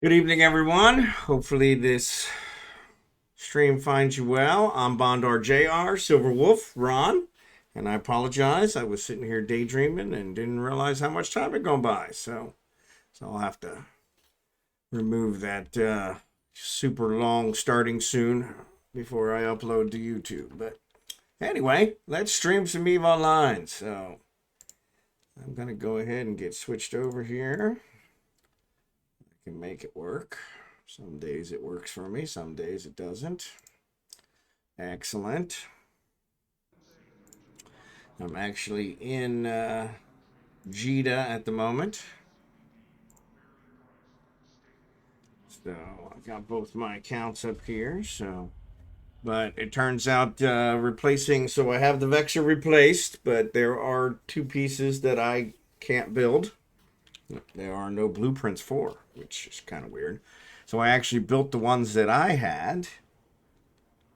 Good evening, everyone. Hopefully, this stream finds you well. I'm Bondar JR, Silverwolf, Ron, and I apologize. I was sitting here daydreaming and didn't realize how much time had gone by. So I'll have to remove that super long starting soon before I upload to YouTube. But anyway, let's stream some eveonline. So I'm going to go ahead and get switched over here. I can make it work. Some days it works for me, some days it doesn't. Excellent. I'm actually in Jita at the moment. So I've got both my accounts up here. But it turns out replacing, so I have the Vexor replaced, but there are two pieces that I can't build. There are no blueprints for, which is kind of weird. So I actually built the ones that I had,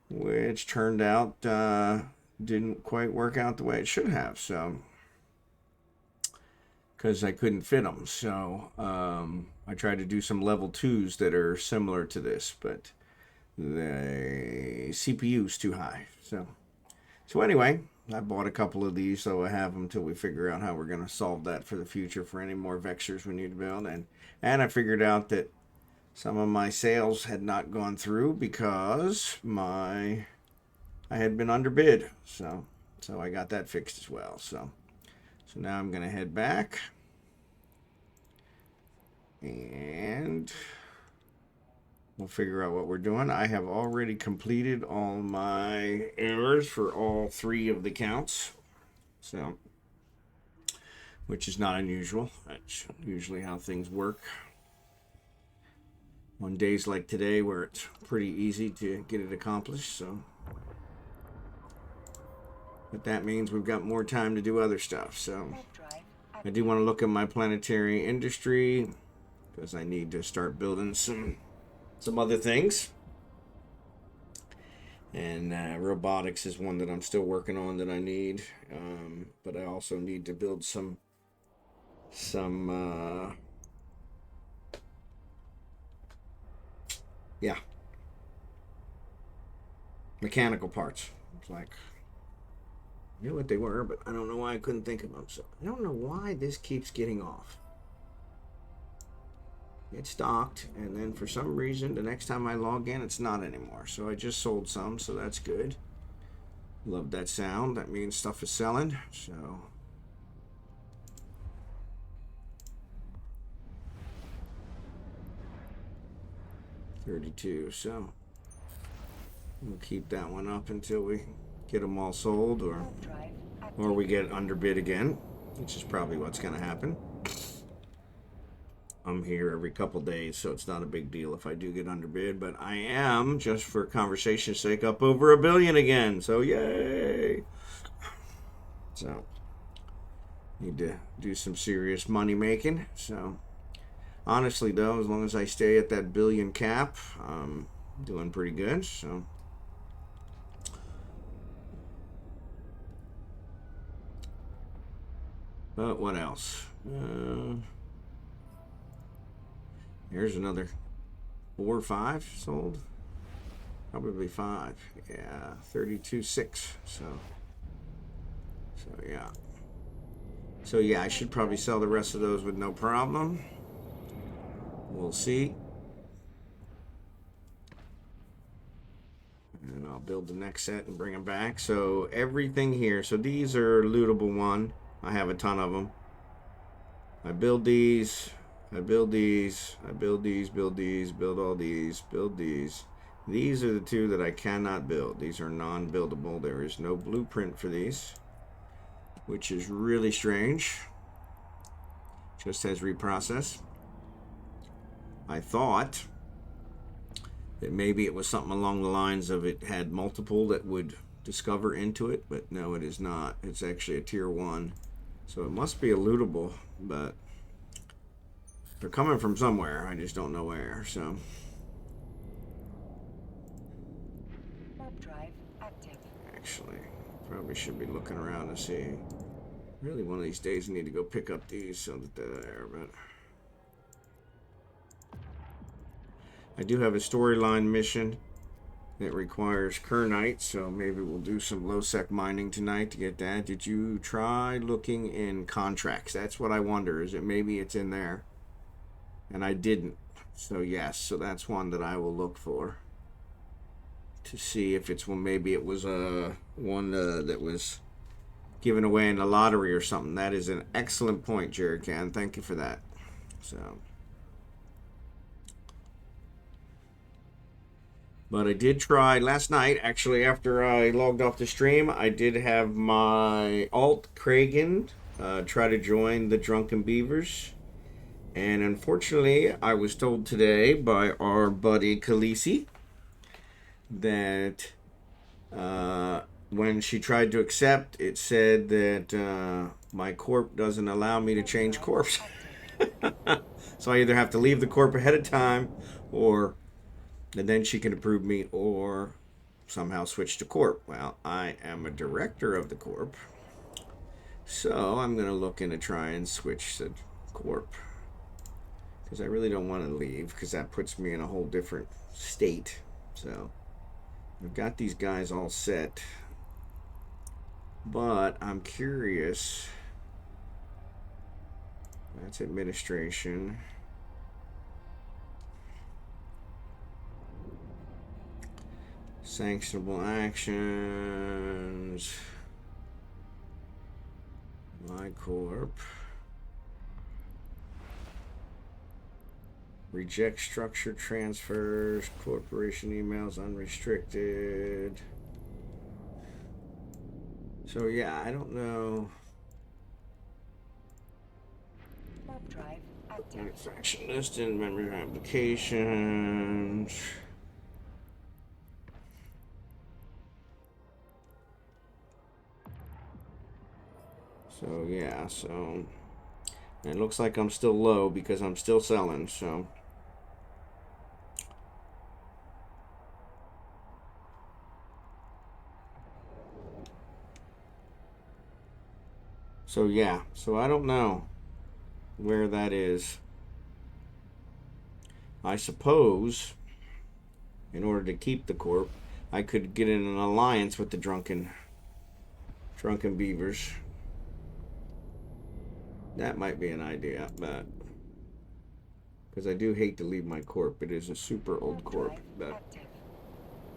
which turned out didn't quite work out the way it should have. So, because I couldn't fit them. So I tried to do some level 2s that are similar to this, but the CPU is too high. So anyway, I bought a couple of these, so I have them until we figure out how we're going to solve that for the future for any more Vexors we need to build. And I figured out that some of my sales had not gone through because I had been underbid. So I got that fixed as well. So now I'm going to head back and we'll figure out what we're doing. I have already completed all my errors for all 3 of the counts. So, which is not unusual. That's usually how things work. On days like today where it's pretty easy to get it accomplished. But that means we've got more time to do other stuff. So I do want to look at my planetary industry because I need to start building some other things. And robotics is one that I'm still working on that I need. But I also need to build some mechanical parts. It's like, I knew what they were, but I don't know why I couldn't think of them. So I don't know why this keeps getting off. It's docked, and then for some reason, the next time I log in, it's not anymore. So I just sold some, so that's good. Love that sound. That means stuff is selling. So 32. So we'll keep that one up until we get them all sold, or we get underbid again, which is probably what's going to happen. I'm here every couple days, so it's not a big deal if I do get underbid, but I am, just for conversation's sake, up over $1 billion again, so yay! So, need to do some serious money making. So, honestly though, as long as I stay at that billion cap, I'm doing pretty good. So, but what else? Here's another 4 or 5 sold. Probably 5. Yeah, 32.6. So yeah. So yeah, I should probably sell the rest of those with no problem. We'll see. And I'll build the next set and bring them back. So everything here. So these are lootable 1. I have a ton of them. I build these. I build these. I build these. Build these. Build all these. Build these. These are the 2 that I cannot build. These are non-buildable. There is no blueprint for these, which is really strange. Just has reprocess. I thought that maybe it was something along the lines of it had multiple that would discover into it, but no, it is not. It's actually a tier 1. So it must be a lootable, but they're coming from somewhere. I just don't know where. So actually, probably should be looking around to see. Really, one of these days, I need to go pick up these so that they're there. But I do have a storyline mission that requires kernite, so maybe we'll do some low-sec mining tonight to get that. Did you try looking in contracts? That's what I wonder. Is it maybe it's in there? And I didn't. So yes, so that's one that I will look for to see if it's one. Maybe it was one that was given away in the lottery or something. That is an excellent point, Jared Can. Thank you for that. So, but I did try last night. Actually, after I logged off the stream, I did have my alt Kragan try to join the Drunken Beavers. And unfortunately, I was told today by our buddy Khaleesi that when she tried to accept, it said that my corp doesn't allow me to change corps. So I either have to leave the corp ahead of time, and then she can approve me, or somehow switch to corp. Well, I am a director of the corp, so I'm going to look into try and switch to corp. Because I really don't want to leave, because that puts me in a whole different state. So I've got these guys all set, but I'm curious. That's administration. Sanctionable actions. My corp. Reject structure transfers, corporation emails unrestricted. So yeah, I don't know. Drive active. Manufacturing list and memory applications. So yeah, so it looks like I'm still low because I'm still selling, so. So yeah, so I don't know where that is. I suppose in order to keep the corp, I could get in an alliance with the drunken beavers. That might be an idea, but because I do hate to leave my corp. It is a super old corp,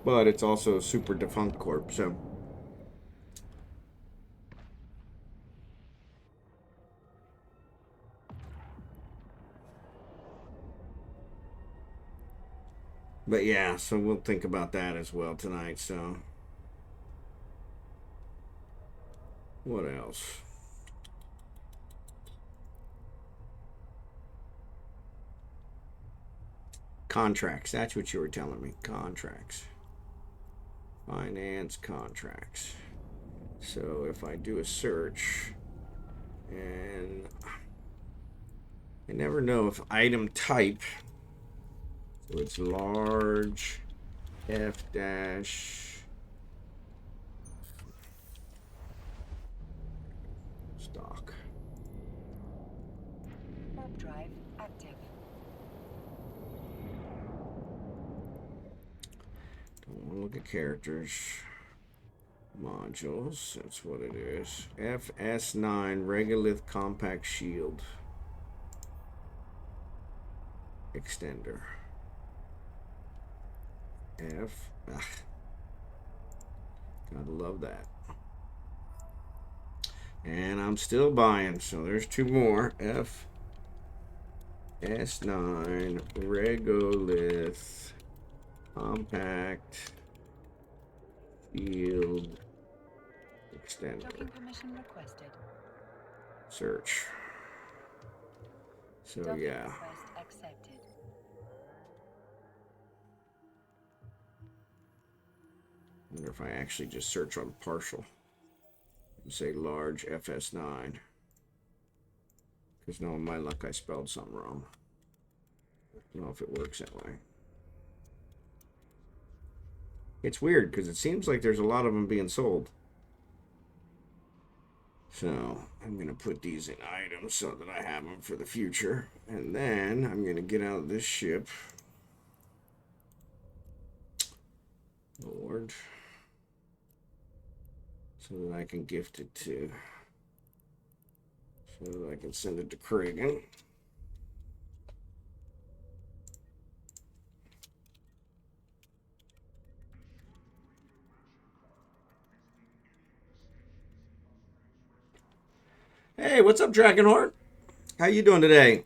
but it's also a super defunct corp, so. But yeah, so we'll think about that as well tonight, so. What else? Contracts. That's what you were telling me. Contracts. Finance contracts. So if I do a search, and I never know if item type, so it's large F dash stock. Drive active. Don't want to look at characters. Modules, that's what it is. FS9 Regolith Compact Shield Extender. Gotta love that. And I'm still buying, so there's two more. FS9 Regolith Compact Shield Extender. Docking permission requested. Search. So Docking yeah. request accepted. I wonder if I actually just search on partial and say large FS9. Because knowing my luck, I spelled something wrong. I don't know if it works that way. It's weird because it seems like there's a lot of them being sold. So I'm going to put these in items so that I have them for the future. And then I'm going to get out of this ship. Lord. So that I can gift it to. So that I can send it to Kragan. Hey, what's up, Drachenhort? How you doing today?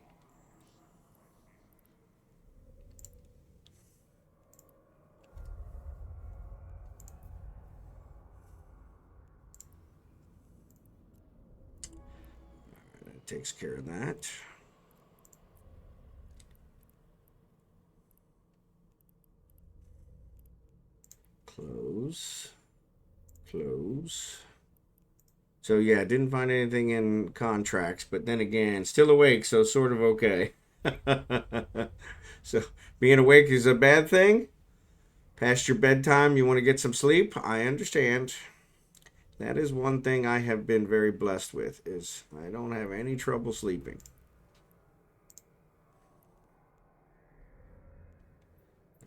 That takes care of that. Close. Close. So yeah, didn't find anything in contracts, but then again, still awake, so sort of okay. So being awake is a bad thing? Past your bedtime, you want to get some sleep? I understand. That is one thing I have been very blessed with, is I don't have any trouble sleeping.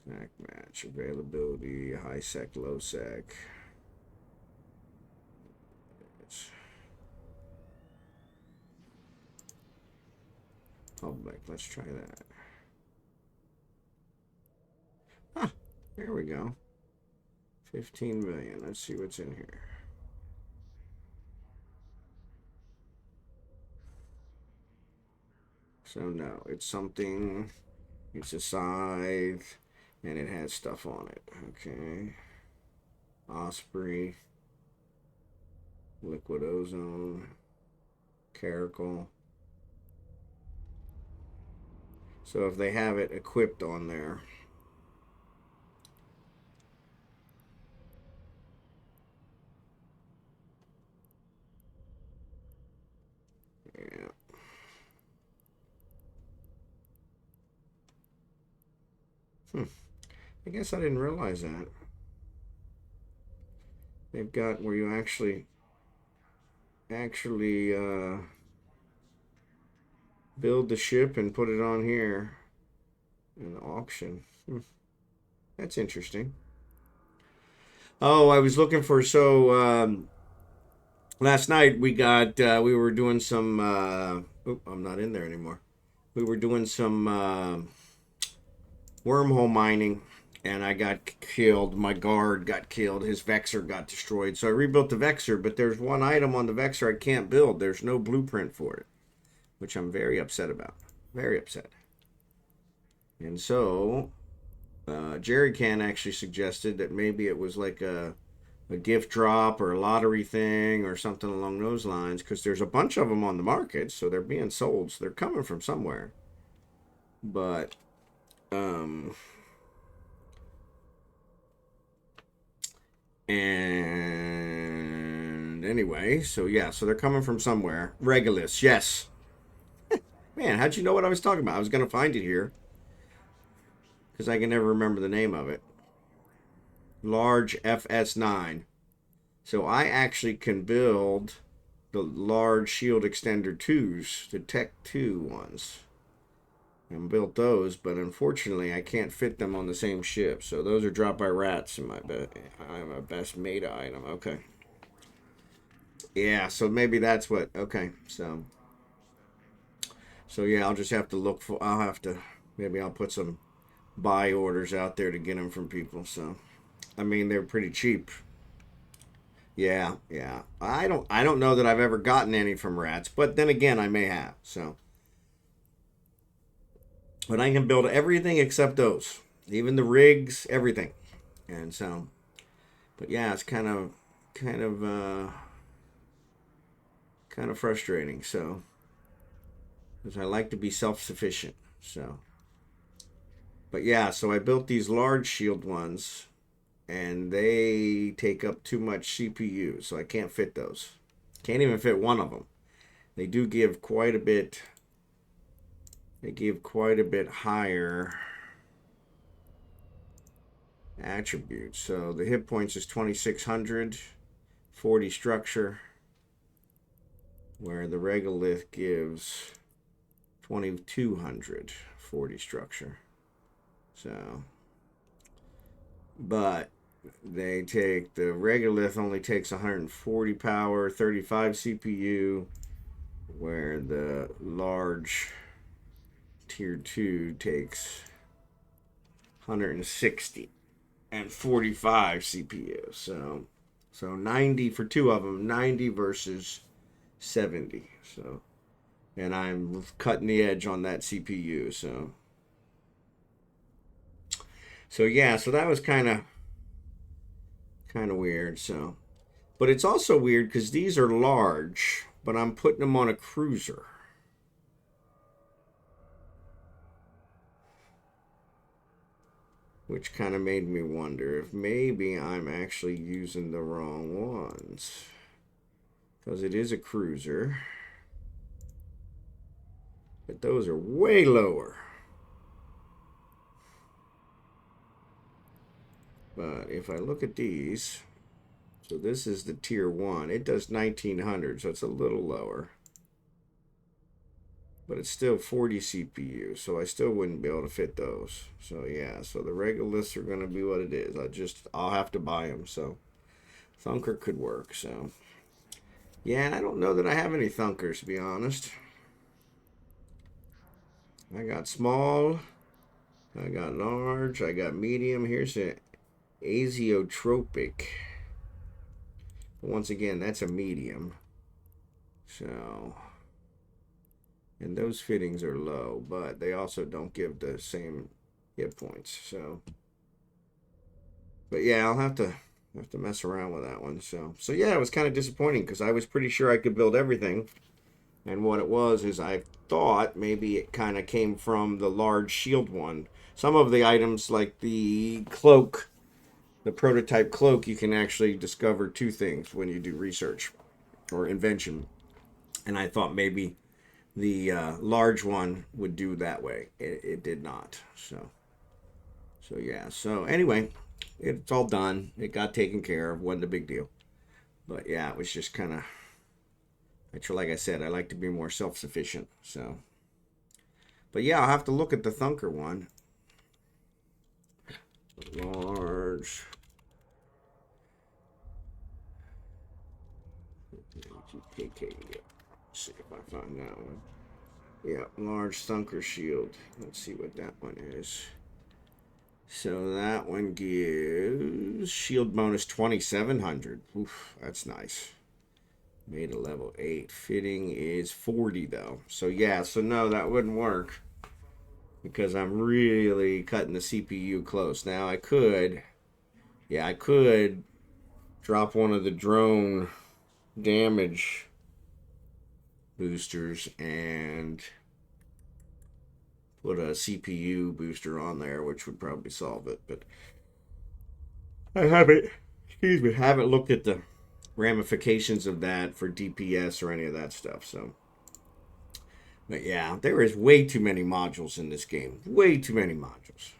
Snack match, availability, high sec, low sec. Public, let's try that. Ah, there we go. 15 million. Let's see what's in here. So no, it's something, it's a scythe, and it has stuff on it. Okay. Osprey, liquid ozone, caracal. So if they have it equipped on there. Yeah. I guess I didn't realize that. They've got where you actually build the ship and put it on here in the auction. That's interesting. Oh, I was looking for last night we were doing some I'm not in there anymore. We were doing some wormhole mining, and I got killed. My guard got killed. His Vexor got destroyed. So I rebuilt the Vexor, but there's one item on the Vexor I can't build. There's no blueprint for it, which I'm very upset about. Very upset. And so Jerry Can actually suggested that maybe it was like a gift drop or a lottery thing or something along those lines, because there's a bunch of them on the market, so they're being sold, so they're coming from somewhere. But and anyway, so yeah, so they're coming from somewhere. Regulus, yes. Man, how'd you know what I was talking about? I was gonna find it here because I can never remember the name of it. Large FS9. So I actually can build the large shield extender 2s, the Tech 2 ones. And built those, but unfortunately I can't fit them on the same ship. So those are dropped by rats in my best meta item. Okay. Yeah, so maybe that's what. Okay, so yeah, I'll just have to look for. I'll have to. Maybe I'll put some buy orders out there to get them from people. So, I mean, they're pretty cheap. Yeah, yeah. I don't know that I've ever gotten any from rats, but then again, I may have. So, but I can build everything except those, even the rigs, everything. And so, but yeah, it's kind of frustrating. So, because I like to be self-sufficient. So, but yeah, so I built these large shield ones, and they take up too much CPU, so I can't fit those. Can't even fit one of them. They do give quite a bit. They give quite a bit higher attributes. So the hit points is 2600, 40 structure, where the regolith gives 2200, 40 structure. So, but They take, the regolith only takes 140 power, 35 CPU, where the large tier 2 takes 160 and 45 CPU. So 90 for two of them, 90 versus 70. And I'm cutting the edge on that CPU. So yeah, so that was kind of weird. But it's also weird because these are large, but I'm putting them on a cruiser. Which kind of made me wonder if maybe I'm actually using the wrong ones. Because it is a cruiser. But those are way lower. But if I look at these, so this is the tier 1. It does 1900, so it's a little lower. But it's still 40 CPU, so I still wouldn't be able to fit those. So yeah, so the regoliths are going to be what it is. I'll have to buy them, so Thunker could work, so. Yeah, I don't know that I have any Thunkers, to be honest. I got small, I got large, I got medium. Here's an azeotropic. Once again, that's a medium. So, and those fittings are low, but they also don't give the same hit points. So, but yeah, I'll have to mess around with that one. So yeah, it was kind of disappointing because I was pretty sure I could build everything, and what it was is I thought maybe it kind of came from the large shield one. Some of the items, like the cloak, the prototype cloak, you can actually discover two things when you do research or invention. And I thought maybe the large one would do that way. It did not. So yeah. So anyway, it's all done. It got taken care of. Wasn't a big deal. But yeah, it was just kind of. Like I said, I like to be more self-sufficient. So. But yeah, I'll have to look at the Thunker one. Large. GPK. Let's see if I find that one. Yeah, large Thunker shield. Let's see what that one is. So that one gives shield bonus 2700. Oof, that's nice. Made a level 8. Fitting is 40 though. So yeah, so no, that wouldn't work. Because I'm really cutting the CPU close. Now I could drop one of the drone damage boosters and put a CPU booster on there, which would probably solve it. But I haven't looked at the ramifications of that for DPS or any of that stuff. So, but yeah, there is way too many modules in this game. Way too many modules.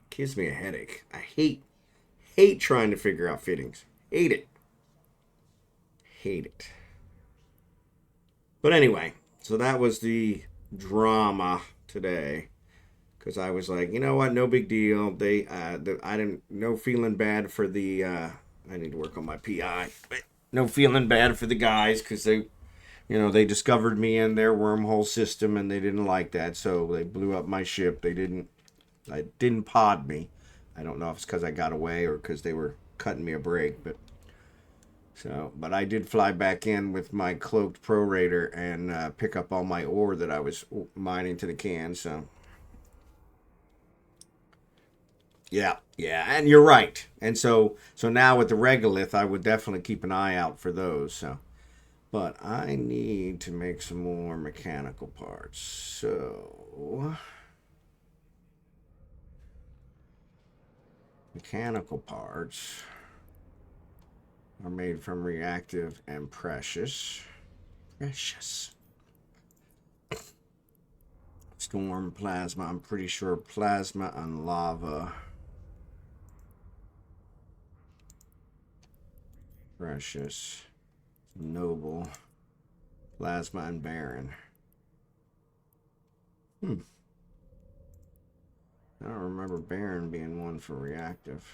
Gives me a headache. I hate trying to figure out fittings. Hate it. Hate it. But anyway, so that was the drama today. Because I was like, you know what, no big deal. I didn't, no feeling bad for the, I need to work on my PI. But no feeling bad for the guys because they discovered me in their wormhole system and they didn't like that. So they blew up my ship. They didn't pod me. I don't know if it's because I got away or because they were cutting me a break, but I did fly back in with my cloaked prorator and pick up all my ore that I was mining to the can. So yeah, and you're right. And so now with the regolith, I would definitely keep an eye out for those. So, but I need to make some more mechanical parts. So mechanical parts are made from reactive and precious. Storm, plasma. I'm pretty sure plasma and lava. Precious, noble, plasma, and barren. I don't remember barren being one for reactive.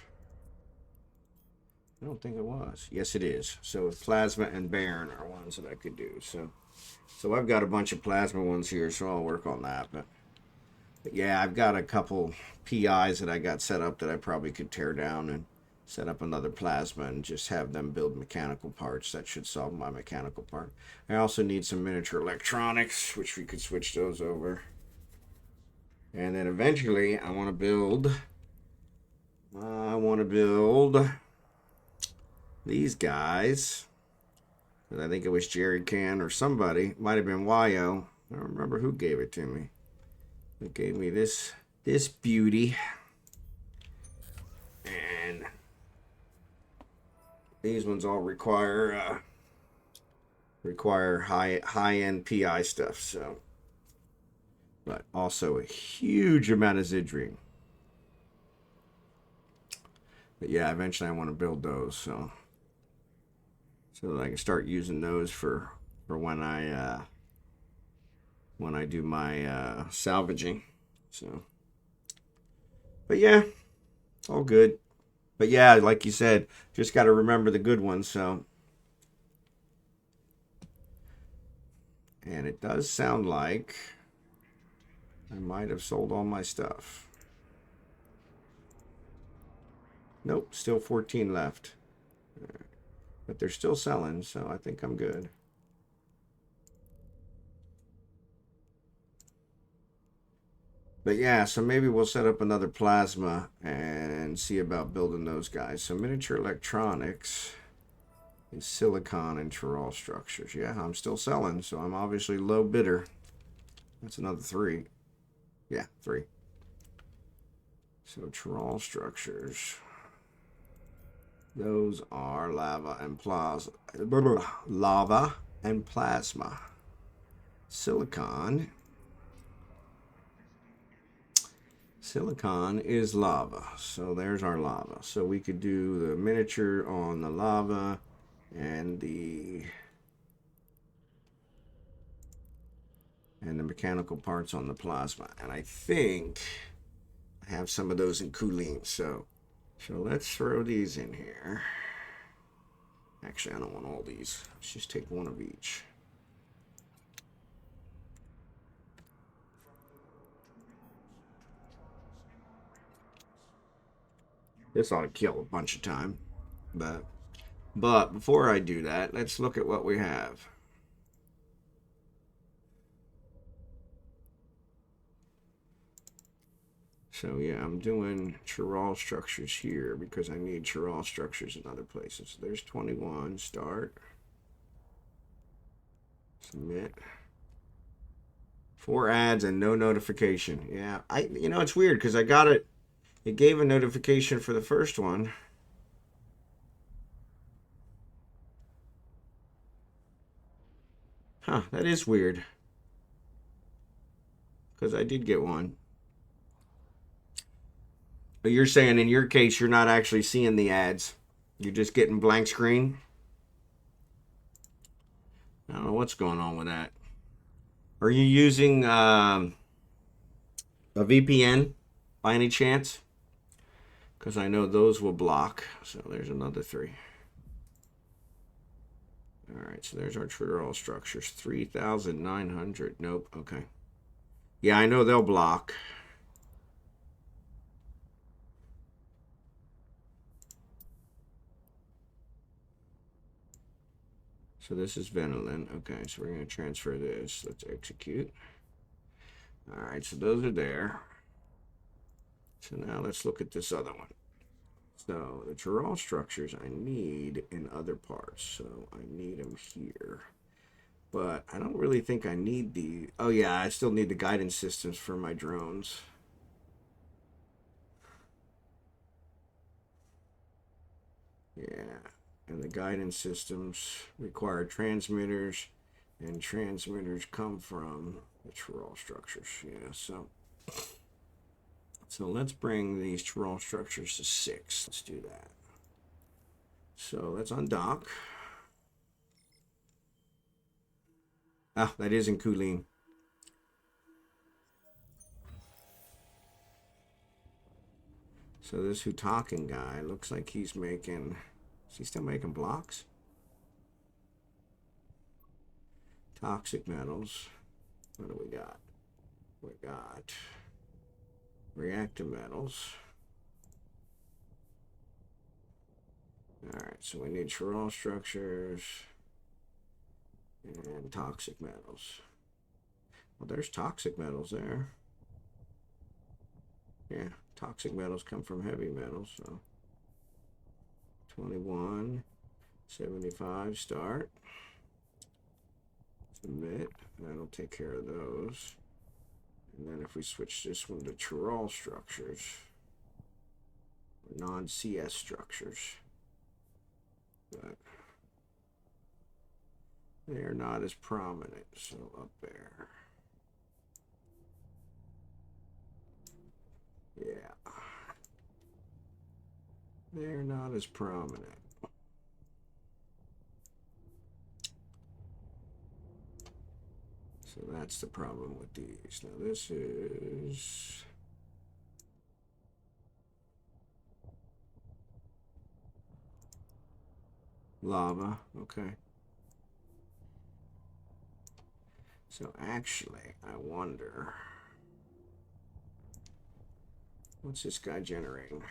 I don't think it was. Yes, it is. So plasma and Baron are ones that I could do. So I've got a bunch of plasma ones here, so I'll work on that. But yeah, I've got a couple PIs that I got set up that I probably could tear down and set up another plasma and just have them build mechanical parts. That should solve my mechanical part. I also need some miniature electronics, which we could switch those over. And then eventually I want to build these guys. And I think it was Jerry Can or somebody. Might have been YO. I don't remember who gave it to me. It gave me this beauty. And these ones all require high end PI stuff. So, but also a huge amount of Zidring. But yeah, eventually I want to build those so that I can start using those for when I do my salvaging. So, but yeah, all good. But yeah, like you said, just got to remember the good ones. So, and it does sound like I might have sold all my stuff. Nope, still 14 left. But they're still selling, so I think I'm good. But yeah, so maybe we'll set up another plasma and see about building those guys. So miniature electronics is silicon and Tyrol structures. Yeah, I'm still selling, so I'm obviously low bidder. That's another 3. Yeah, 3. So Tyrol structures. Those are lava and plasma. Lava and plasma. Silicon is lava. So there's our lava. So we could do the miniature on the lava and the mechanical parts on the plasma. And I think I have some of those in Kuleen. So let's throw these in here. Actually, I don't want all these. Let's just take one of each. This ought to kill a bunch of time. But before I do that, let's look at what we have. So yeah, I'm doing Tyrol structures here because I need Tyrol structures in other places. So there's 21, start. Submit. 4 ads and no notification. Yeah, it's weird because I got it. It gave a notification for the first one. Huh, that is weird. Because I did get one. But you're saying in your case, you're not actually seeing the ads. You're just getting blank screen. I don't know what's going on with that. Are you using a VPN by any chance? Because I know those will block. So there's another 3. All right, so there's our Tyrol structures. 3,900. Nope. Okay. Yeah, I know they'll block. So this is Venolin. Okay, so we're going to transfer this. Let's execute. All right, so those are there. So now let's look at this other one. So the Tyrol structures I need in other parts. So I need them here. But I don't really think I need the... Oh yeah, I still need the guidance systems for my drones. Yeah, and the guidance systems require transmitters, and transmitters come from the Tyrol structures. Yeah, so let's bring these Tyrol structures to 6. Let's do that. So let's undock. Ah, that is in Kuleen. So this Hutakan guy looks like he's making Is he still making blocks? Toxic metals. What do we got? We got reactive metals. Alright, so we need chiral structures and toxic metals. Well, there's toxic metals there. Yeah, toxic metals come from heavy metals, so 21, 75, start. Submit, that'll take care of those. And then if we switch this one to chiral structures, or non-CS structures, but they are not as prominent, so up there. Yeah. They're not as prominent. So that's the problem with these. Now this is lava, okay. So actually, I wonder, what's this guy generating?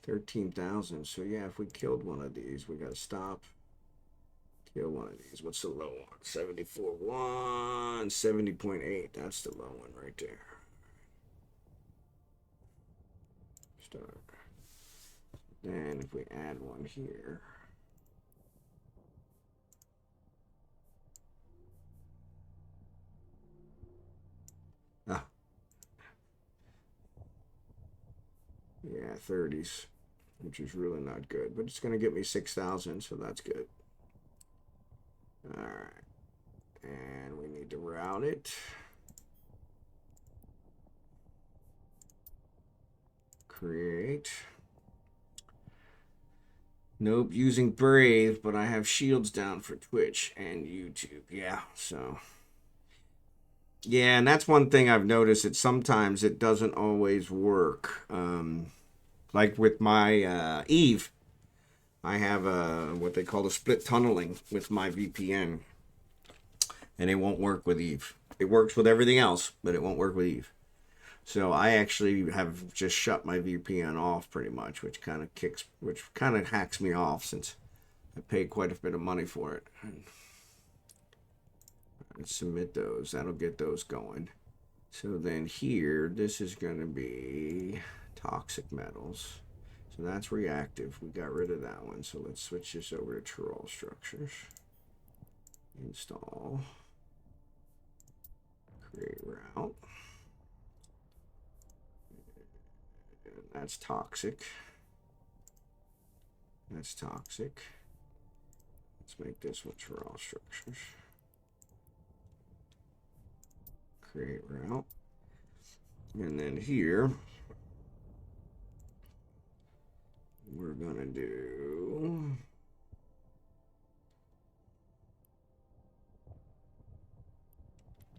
$13,000. So yeah, if we killed one of these, we gotta stop. Kill one of these. What's the low one? 74.1, 70.8. That's the low one right there. Start. Then if we add one here. Ah. Yeah, 30s, which is really not good, but it's going to get me 6,000, so that's good. All right, and we need to route it. Create. Nope, using Brave, but I have shields down for Twitch and YouTube. Yeah, so. Yeah, and that's one thing I've noticed, that sometimes it doesn't always work. Like with my Eve, I have what they call the split tunneling with my VPN, and it won't work with Eve. It works with everything else, but it won't work with Eve. So I actually have just shut my VPN off pretty much, which kind of hacks me off since I paid quite a bit of money for it. Let's submit those. That'll get those going. So then here, this is going to be toxic metals. So that's reactive. We got rid of that one. So let's switch this over to chiral structures. Install. Create route. And that's toxic. That's toxic. Let's make this one chiral structures. Create route. And then here, we're going to do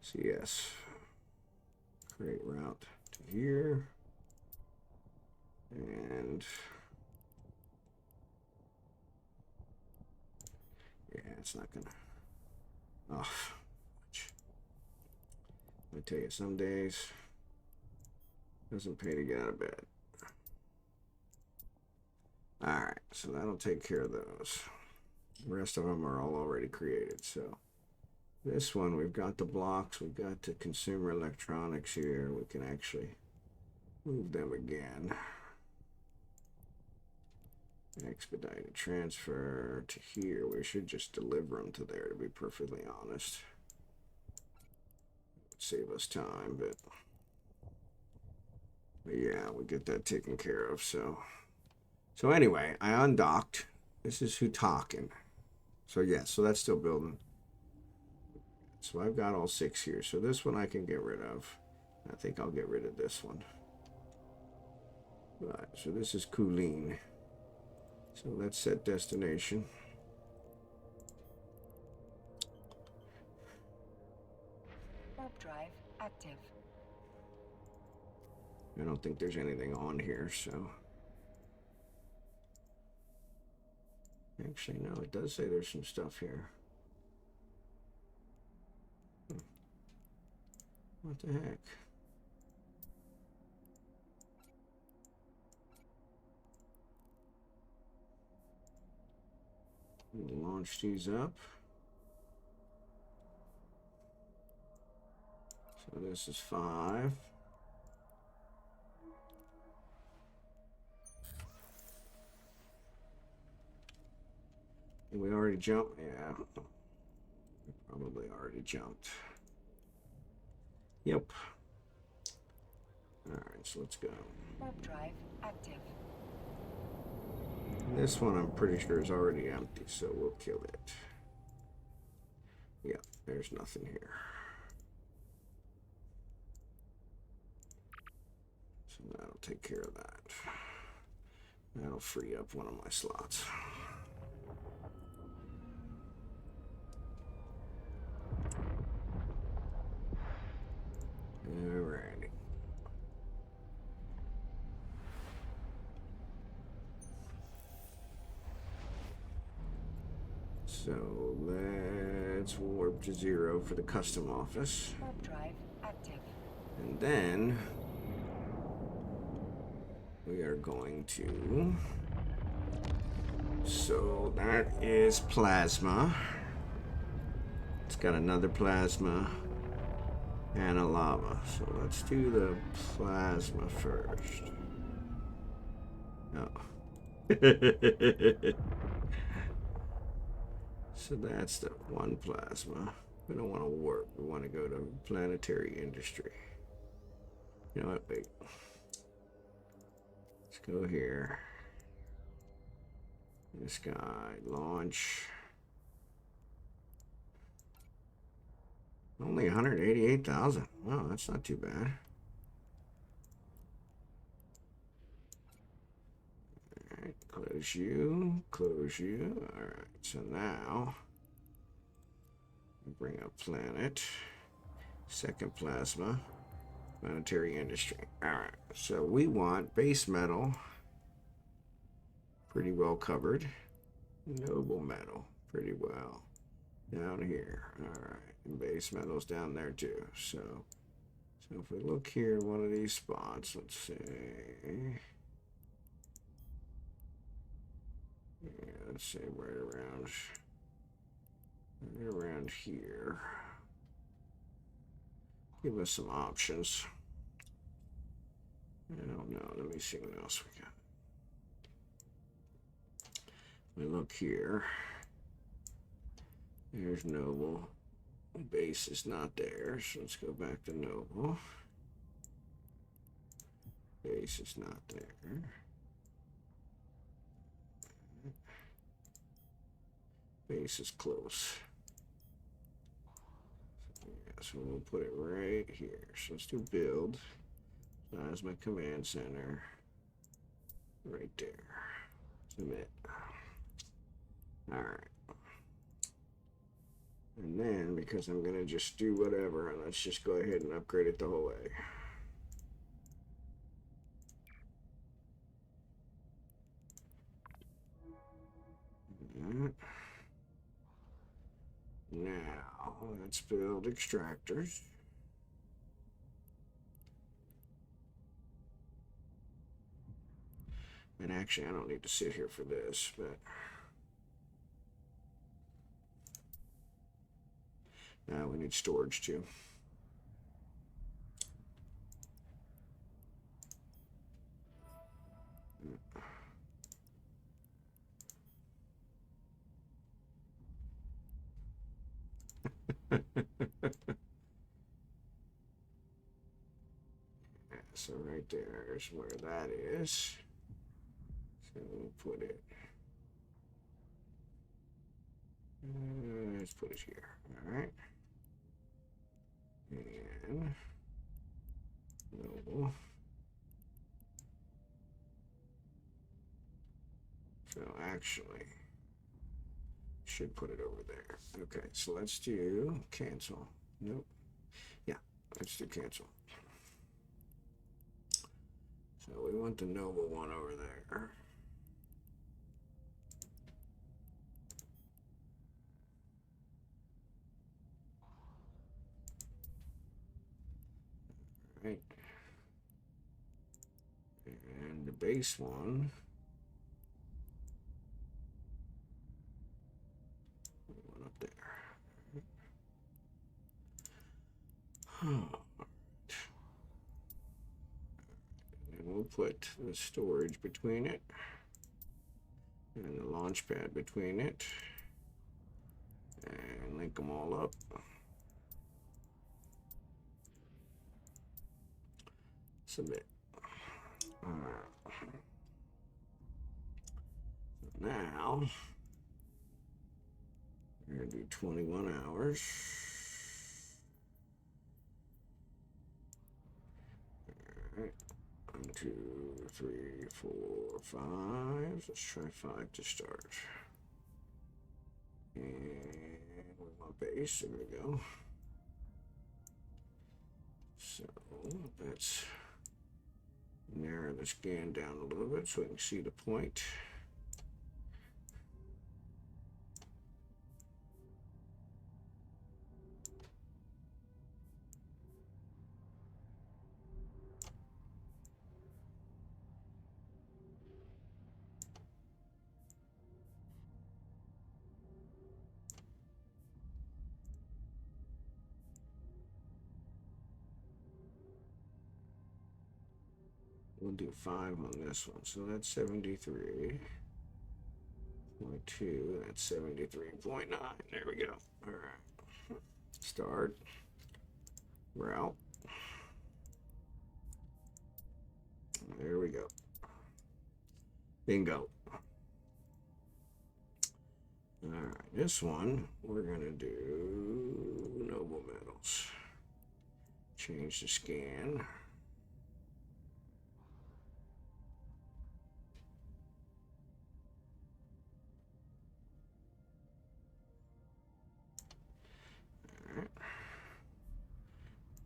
CS. Create route to here. And yeah, it's not going to. Oh. I tell you, some days doesn't pay to get out of bed. Alright, so that'll take care of those. The rest of them are all already created. So this one, we've got the blocks, we've got the consumer electronics here. We can actually move them again. Expedited transfer to here. We should just deliver them to there, to be perfectly honest. Save us time, but yeah, we get that taken care of. So anyway, I undocked. This is who talking. So yeah, so that's still building. So I've got all 6 here. So this one I can get rid of. I think I'll get rid of this one. Right, so this is Kulin. So let's set destination. Warp drive active. I don't think there's anything on here, so. Actually, no, it does say there's some stuff here. What the heck? We'll launch these up. So this is 5. We already jumped? Yeah. We probably already jumped. Yep. Alright, so let's go. Warp drive active. This one I'm pretty sure is already empty, so we'll kill it. Yep, there's nothing here. So that'll take care of that. That'll free up one of my slots. Alrighty. So let's warp to 0 for the custom office. Warp drive active. And then we are going to. So that is plasma. It's got another plasma and a lava. So let's do the plasma first. Oh. So that's the one plasma. We don't want to warp. We want to go to planetary industry. You know what? Wait. Let's go here. This guy, launch. Only 188,000. Wow, that's not too bad. Alright, close you, close you. Alright, so now bring up planet. Second plasma. Planetary industry. Alright, so we want base metal. Pretty well covered. Noble metal. Pretty well. Down here. Alright. And base metal's down there too. So if we look here, one of these spots, let's say. Yeah, let's say right around here. Give us some options. I don't know. Let me see what else we got. We look here. There's Noble. Base is not there, so let's go back to Noble. Base is not there. Base is close. Yeah, so we'll put it right here. So let's do build. Plasma command center. Right there. Submit. Alright. And then, because I'm going to just do whatever, let's just go ahead and upgrade it the whole way. Now, let's build extractors. And actually, I don't need to sit here for this, but now we need storage too. So right there is where that is. So we'll put it. Let's put it here. All right. And Noble. So actually, should put it over there. Okay, so let's do cancel. Nope. Yeah, let's do cancel. So we want the noble one over there. Right. And the base one. One up there. And we'll put the storage between it and the launch pad between it and link them all up. Submit. Alright. Now we're going to do 21 hours. Alright. 1, 2, 3, 4, 5. Let's try 5 to start. And we want base. There we go. So let's narrow the scan down a little bit so we can see the point. We'll do 5 on this one. So that's 73.2. That's 73.9. There we go. All right. Start. Route. There we go. Bingo. All right. This one, we're going to do noble metals. Change the scan. Alright.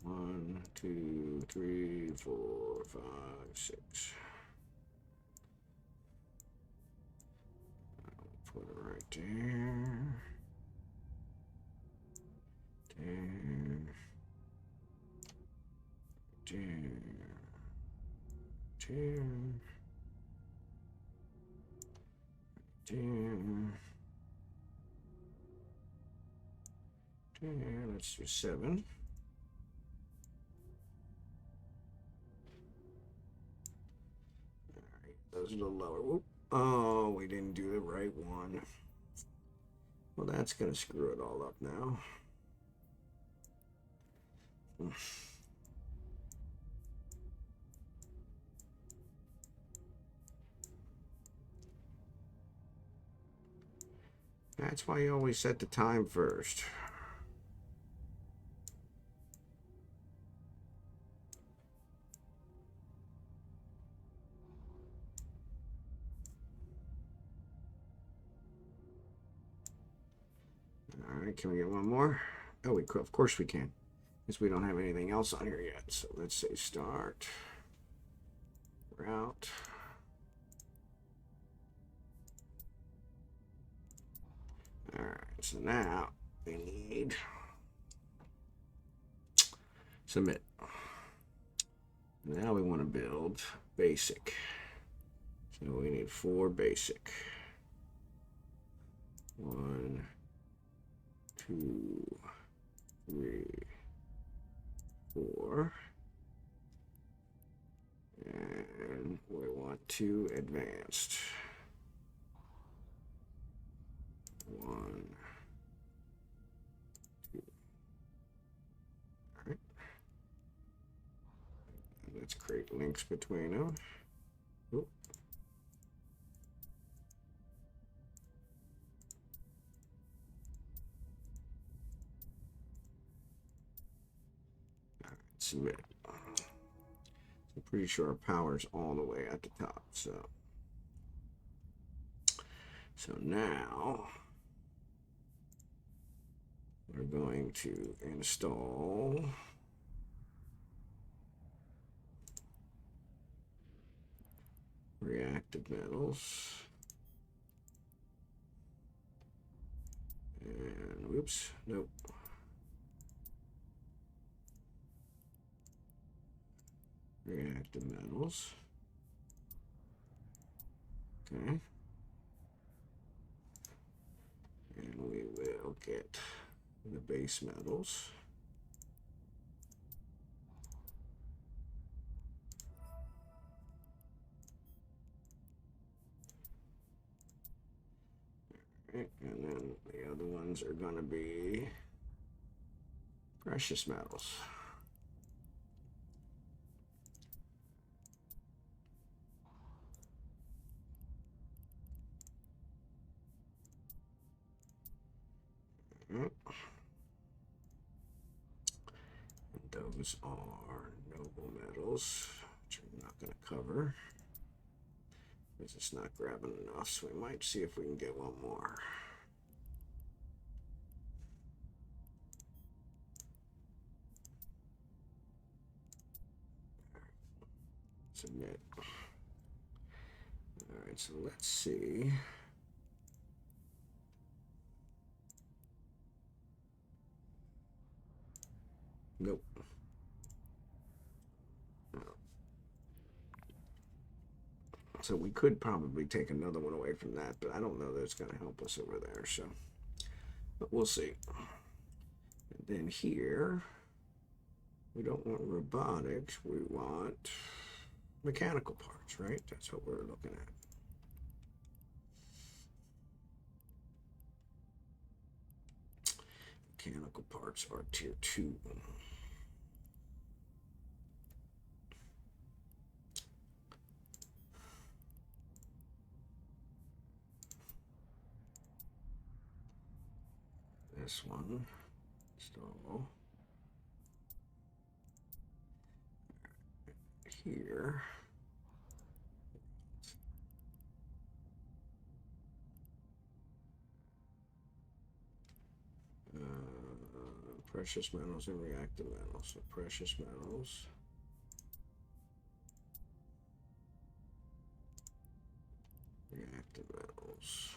1, 2, 3, 4, 5, 6. I'll put it right there. There. There. Let's do 7. Alright, those are a little lower. Whoop. Oh, we didn't do the right one. Well, that's gonna screw it all up now. That's why you always set the time first. All right, can we get one more? Oh, we could, of course we can, because we don't have anything else on here yet. So let's say start, route. All right, so now we need submit. Now we want to build basic. So we need 4 basic. 1, 2, 3, 4. And we want 2 advanced. 1, 2. All right. Let's create links between them. Oop. All right, submit. I'm pretty sure our power's all the way at the top. So now we're going to install Reactive metals. And whoops, nope. Reactive metals. Okay. And we will get the base metals. Right, and then the other ones are going to be precious metals. Right. And those are noble metals, which I'm not going to cover because it's not grabbing enough, so we might see if we can get one more. Submit. All right, so let's see. Nope. No. So we could probably take another one away from that, but I don't know that it's going to help us over there, so. But we'll see. And then here, we don't want robotics, we want mechanical parts, right? That's what we're looking at. Mechanical parts are tier 2. This one, so here. Precious metals and reactive metals. So precious metals. Reactive metals.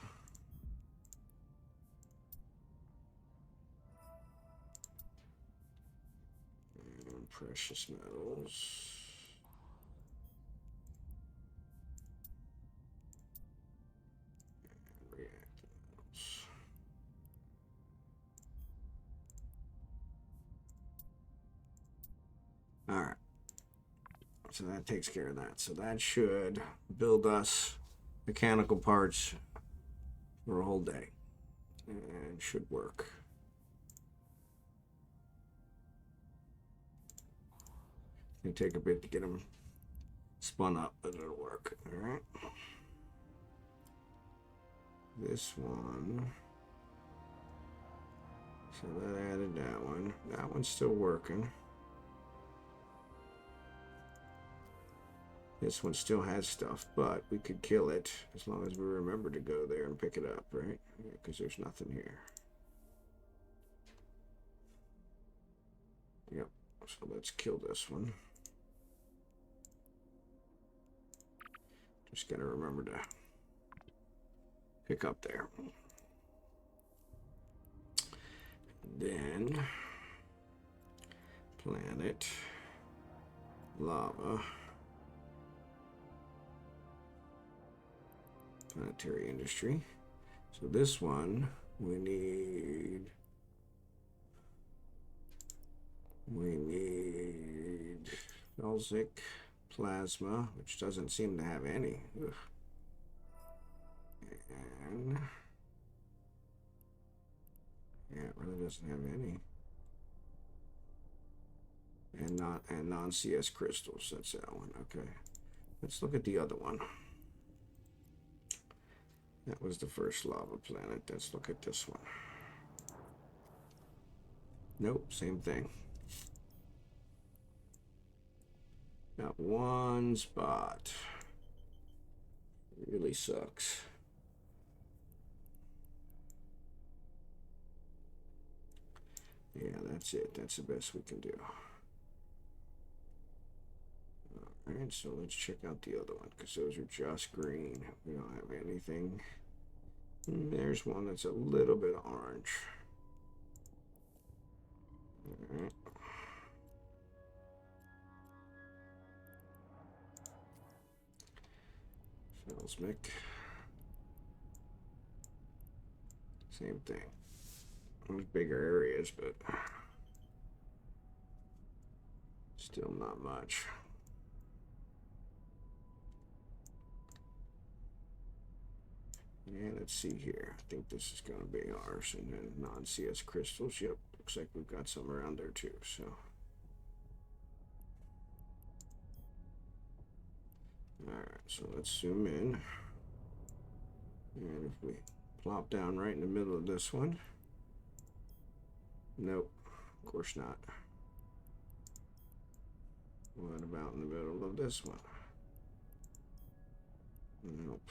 And precious metals. And reactive metals. All right. So that takes care of that. So that should build us mechanical parts for a whole day. And should work. It'll take a bit to get them spun up, but it'll work. All right. This one. So that added that one. That one's still working. This one still has stuff, but we could kill it as long as we remember to go there and pick it up, right? Because there's nothing here. Yep. So let's kill this one. Just gotta remember to pick up there. Then planet, lava, planetary industry. So this one we need Felsic plasma, which doesn't seem to have any. Ugh. And yeah, it really doesn't have any. And non-CS crystals. That's that one. Okay. Let's look at the other one. That was the first lava planet. Let's look at this one. Nope, same thing. Got one spot. Really sucks. Yeah, that's it. That's the best we can do. All Alright, so let's check out the other one, because those are just green. We don't have anything. There's one that's a little bit orange. Alright. Felsmic. Same thing. There's bigger areas, but still not much. And let's see here. I think this is going to be ours. And then non-CS crystals. Yep, looks like we've got some around there too. So, alright, so let's zoom in. And if we plop down right in the middle of this one. Nope, of course not. What about in the middle of this one? Nope.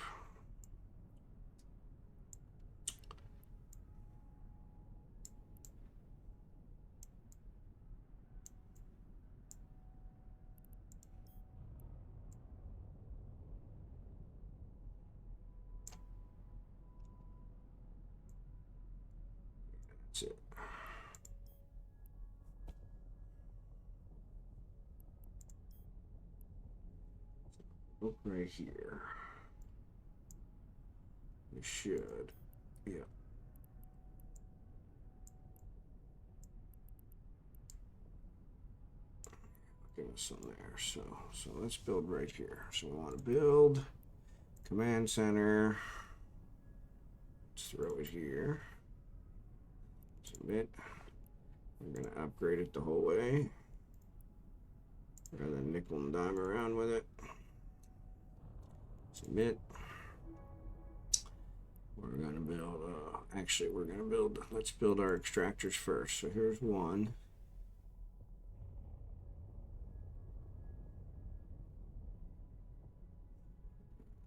That's it. Look right here. We should. Yeah. Give us some there. So let's build right here. So we want to build command center. Let's throw it here. Submit. We're gonna upgrade it the whole way. Rather than nickel and dime around with it. Submit. We're gonna build. Actually, we're gonna build. Let's build our extractors first. So here's one.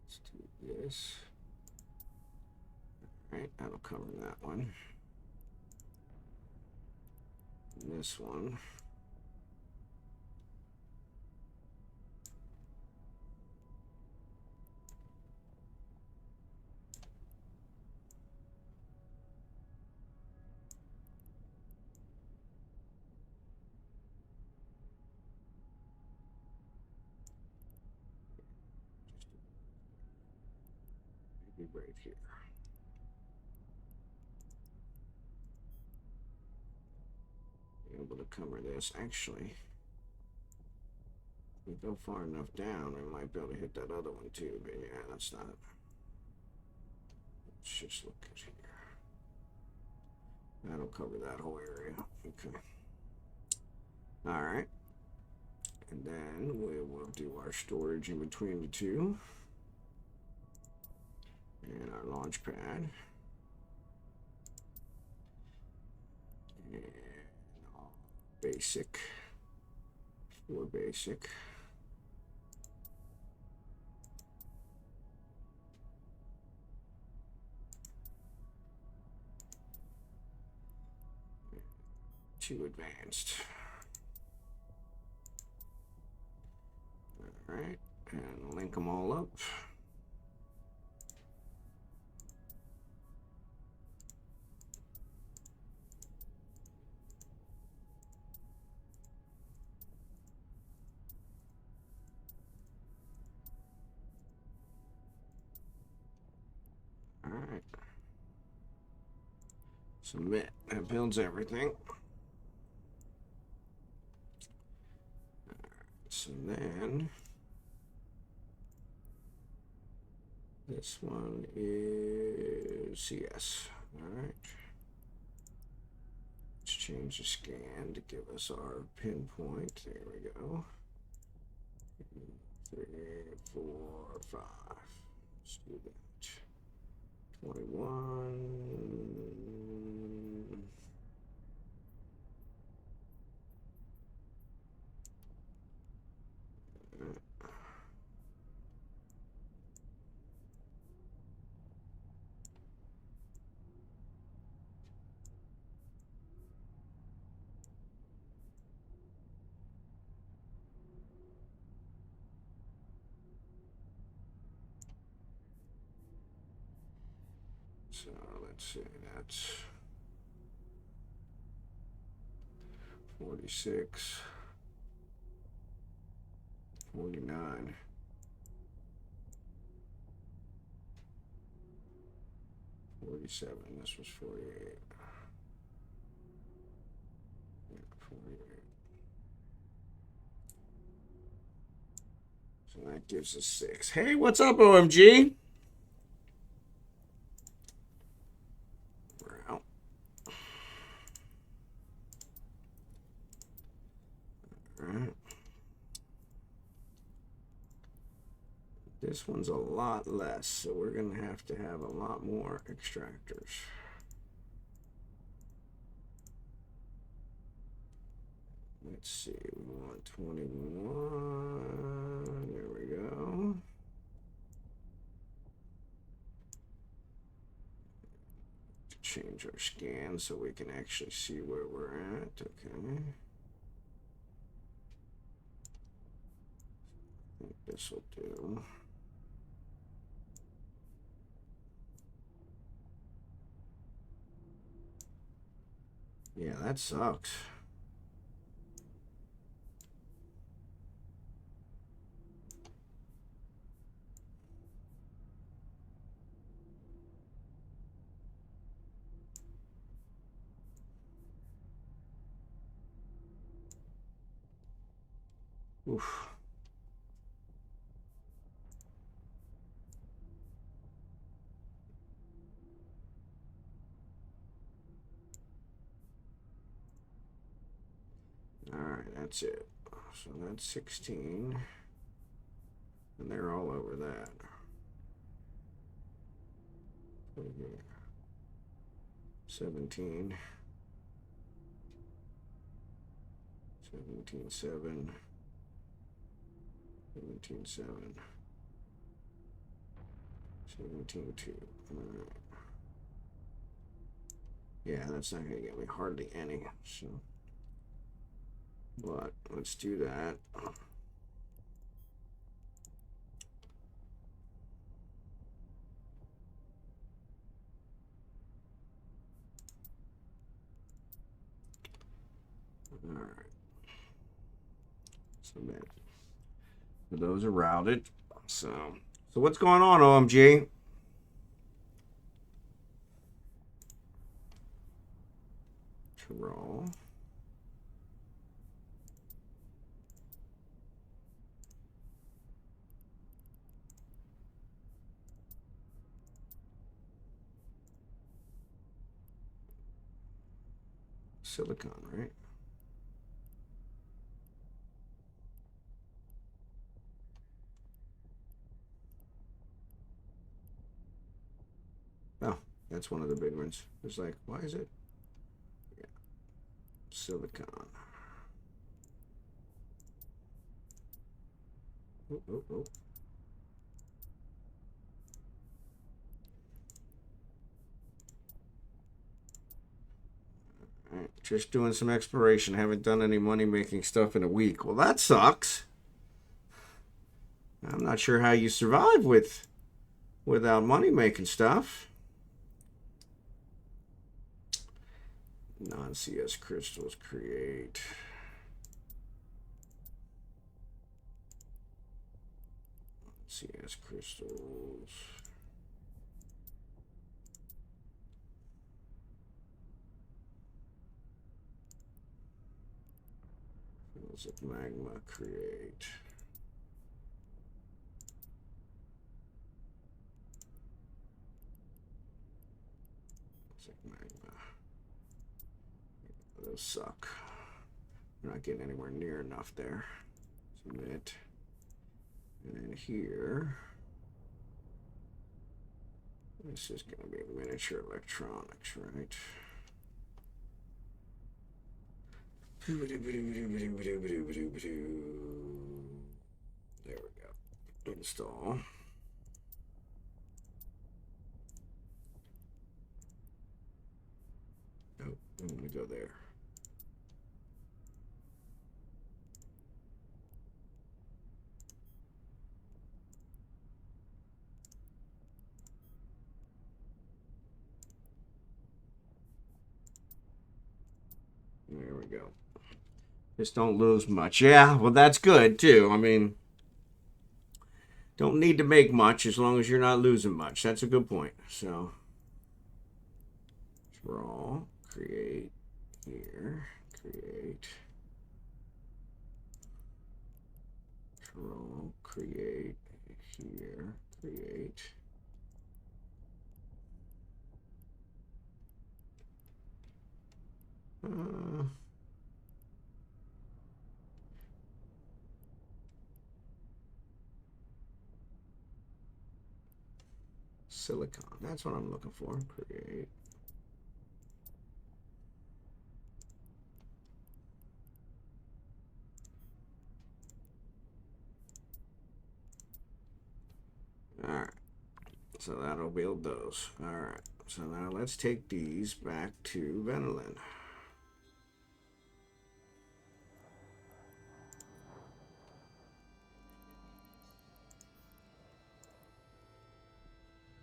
Let's do this. All right, that'll cover that one. And this one. Maybe right here. Be able to cover this. Actually, if we go far enough down, we might be able to hit that other one too. But yeah, that's not. Let's just look at here. That'll cover that whole area. Okay. All right. And then we will do our storage in between the two. And our launch pad. And basic. For basic. Too advanced. All right, and link them all up. All right. Submit. That builds everything. So then this one is CS. All right. Let's change the scan to give us our pinpoint. There we go. 3, 4, 5. Let's do that. 21. So let's see, that's 46, 49. 47. This was 48. Yeah, 48. So that gives us 6. Hey, what's up, OMG? We're out. All right. This one's a lot less, so we're going to have a lot more extractors. Let's see, we want 21. There we go. Change our scan so we can actually see where we're at. Okay. I think this will do. Yeah, that sucks. Oof. All right, that's it. So that's 16. And they're all over that. 17. 17, 7. 17, 7. 17, 2. All right. Yeah, that's not going to get me hardly any. So, but let's do that. All right. So that those are routed. So what's going on, OMG? To roll. Silicon, right? Oh, that's one of the big ones. It's like, why is it? Yeah, silicon. Oh, oh, oh. All right, just doing some exploration. Haven't done any money-making stuff in a week. Well, that sucks. I'm not sure how you survive without money-making stuff. Non-CS crystals create. CS crystals. Fields of magma create. Magma. Those suck. We're not getting anywhere near enough there. Submit. And then here, this is going to be miniature electronics, right? There we go. Install. Nope, I'm going to go there. Just don't lose much. Yeah, well, that's good too. I mean, don't need to make much as long as you're not losing much. That's a good point. So, draw, create here, create, draw, create here, create. Silicon. That's what I'm looking for. Create. All right. So that'll build those. All right. So now let's take these back to Venolin.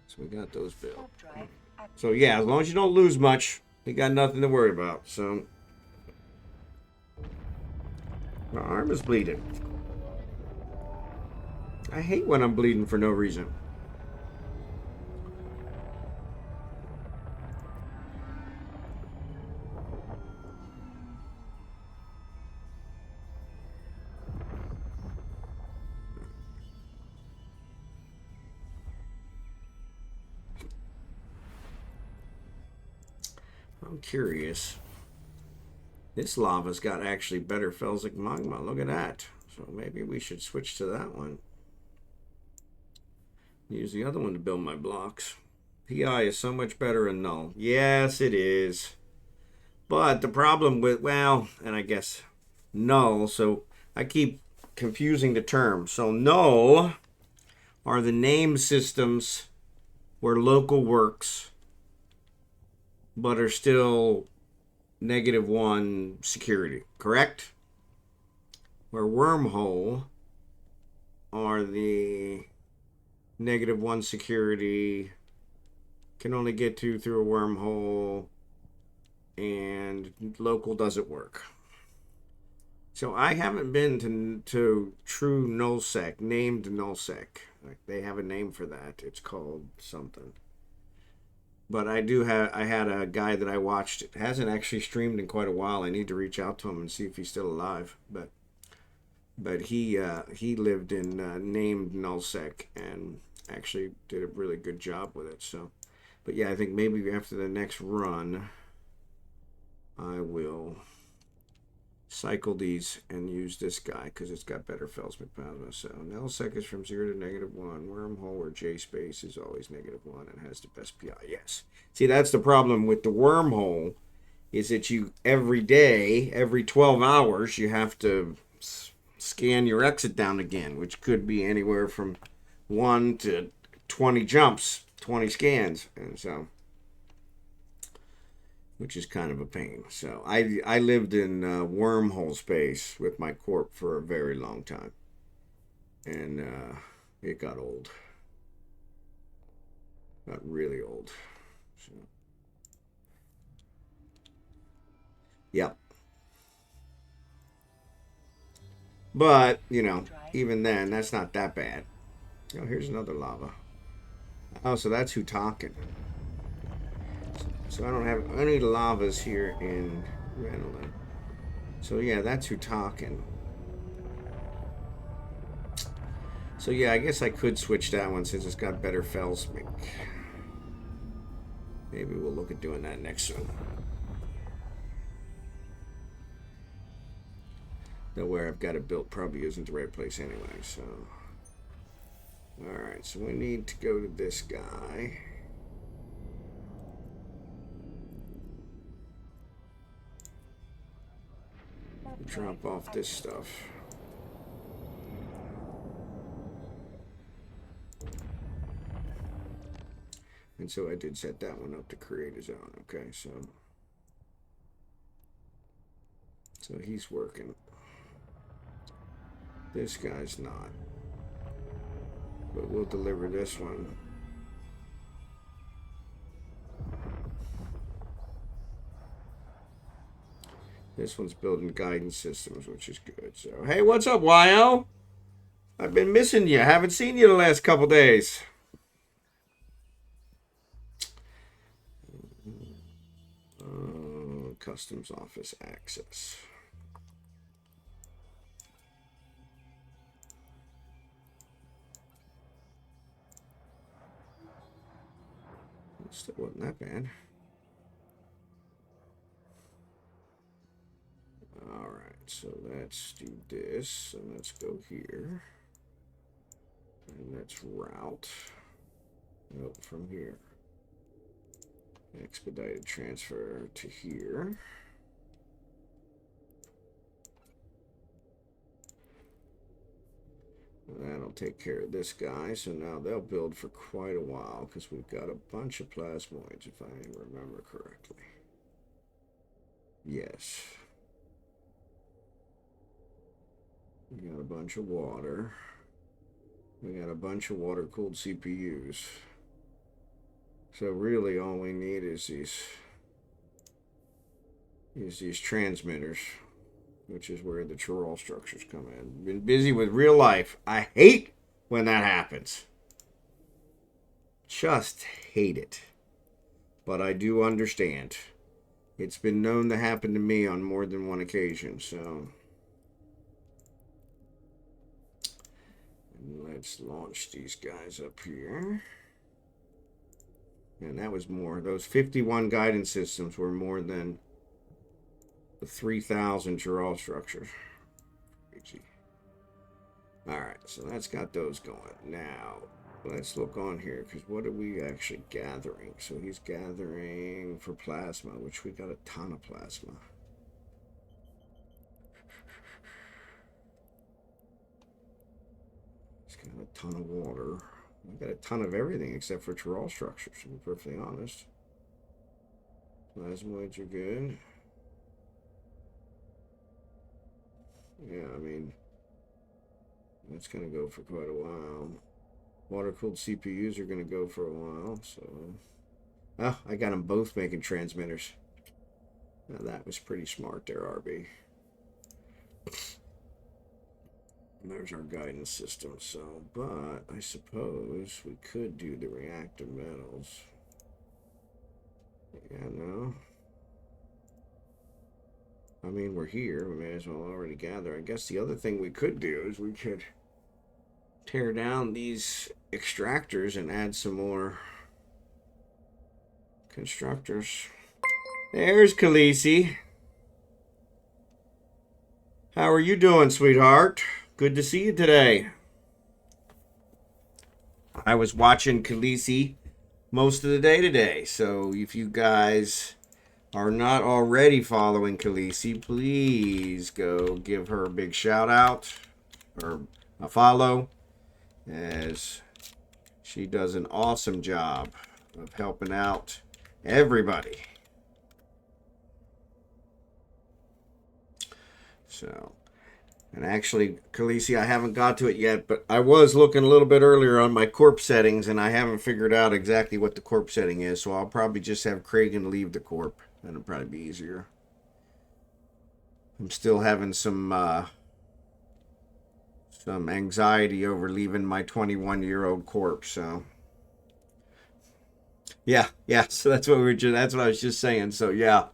So we got those built. So yeah, as long as you don't lose much, you got nothing to worry about. So my arm is bleeding. I hate when I'm bleeding for no reason. I'm curious. This lava's got actually better felsic magma. Look at that. So maybe we should switch to that one. Use the other one to build my blocks. PI is so much better in null. Yes, it is. But the problem with, well, and I guess null, so I keep confusing the terms. So null are the name systems where local works, but are still -1 security, correct? Where wormhole are the -1 security, can only get to through a wormhole, and local doesn't work. So I haven't been to true nullsec, named nullsec. Like they have a name for that. It's called something. But I had a guy that I watched. It hasn't actually streamed in quite a while. I need to reach out to him and see if he's still alive. But he lived in named nullsec and actually did a really good job with it. So, but yeah, I think maybe after the next run, I will cycle these and use this guy because it's got better Felsmith plasma. So nullsec is from 0 to -1. Wormhole or J space is always -1 and has the best PI. Yes. See, that's the problem with the wormhole, is that you every day, every 12 hours, you have to scan your exit down again, which could be anywhere from 1 to 20 jumps, 20 scans, and so, which is kind of a pain. So I lived in wormhole space with my corp for a very long time, and it got old. Got really old. So, yep. But, you know, even then, that's not that bad. Oh, here's another lava. Oh, so that's who talking. So I don't have any lavas here in Renolin. So yeah, that's who talking. So yeah, I guess I could switch that one since it's got better Felsmith. Maybe we'll look at doing that next one. Though where I've got it built probably isn't the right place anyway, so. Alright, so we need to go to this guy. Drop off this stuff. And so I did set that one up to create his own. Okay, so he's working. This guy's not. But we'll deliver this one. This one's building guidance systems, which is good. So, hey, what's up, YO? I've been missing you. Haven't seen you the last couple days. Customs office access. Still wasn't that bad. Alright, so let's do this, and let's go here. And let's route. Nope, from here. Expedited transfer to here. That'll take care of this guy. So now they'll build for quite a while because we've got a bunch of plasmoids, if I remember correctly. Yes. We got a bunch of water. We got a bunch of water-cooled CPUs. So really all we need is these transmitters, which is where the chiral structures come in. Been busy with real life. I hate when that happens. Just hate it. But I do understand. It's been known to happen to me on more than one occasion, so... Let's launch these guys up here. And that was more. Those 51 guidance systems were more than the 3,000 chiral structures. Crazy. Alright, so that's got those going. Now, let's look on here, because what are we actually gathering? So he's gathering for plasma, which we got a ton of plasma. He's got a ton of water. I've got a ton of everything except for chiral structures, to be perfectly honest. Plasmoids are good. Yeah, I mean, that's going to go for quite a while. Water-cooled CPUs are going to go for a while, so... Oh, I got them both making transmitters. Now that was pretty smart there, RB. There's our guidance system, so, but I suppose we could do the reactive metals. Yeah, no. I mean, we're here. We may as well already gather. I guess the other thing we could do is we could tear down these extractors and add some more constructors. There's Khaleesi. How are you doing, sweetheart? Good to see you today. I was watching Khaleesi most of the day today, so if you guys are not already following Khaleesi, please go give her a big shout out or a follow, as she does an awesome job of helping out everybody. So, and actually, Khaleesi, I haven't got to it yet, but I was looking a little bit earlier on my corp settings, and I haven't figured out exactly what the corp setting is, so I'll probably just have Kragan leave the corp. That'll probably be easier. I'm still having some anxiety over leaving my 21-year-old corp, so... Yeah, so that's what that's what I was just saying, so yeah.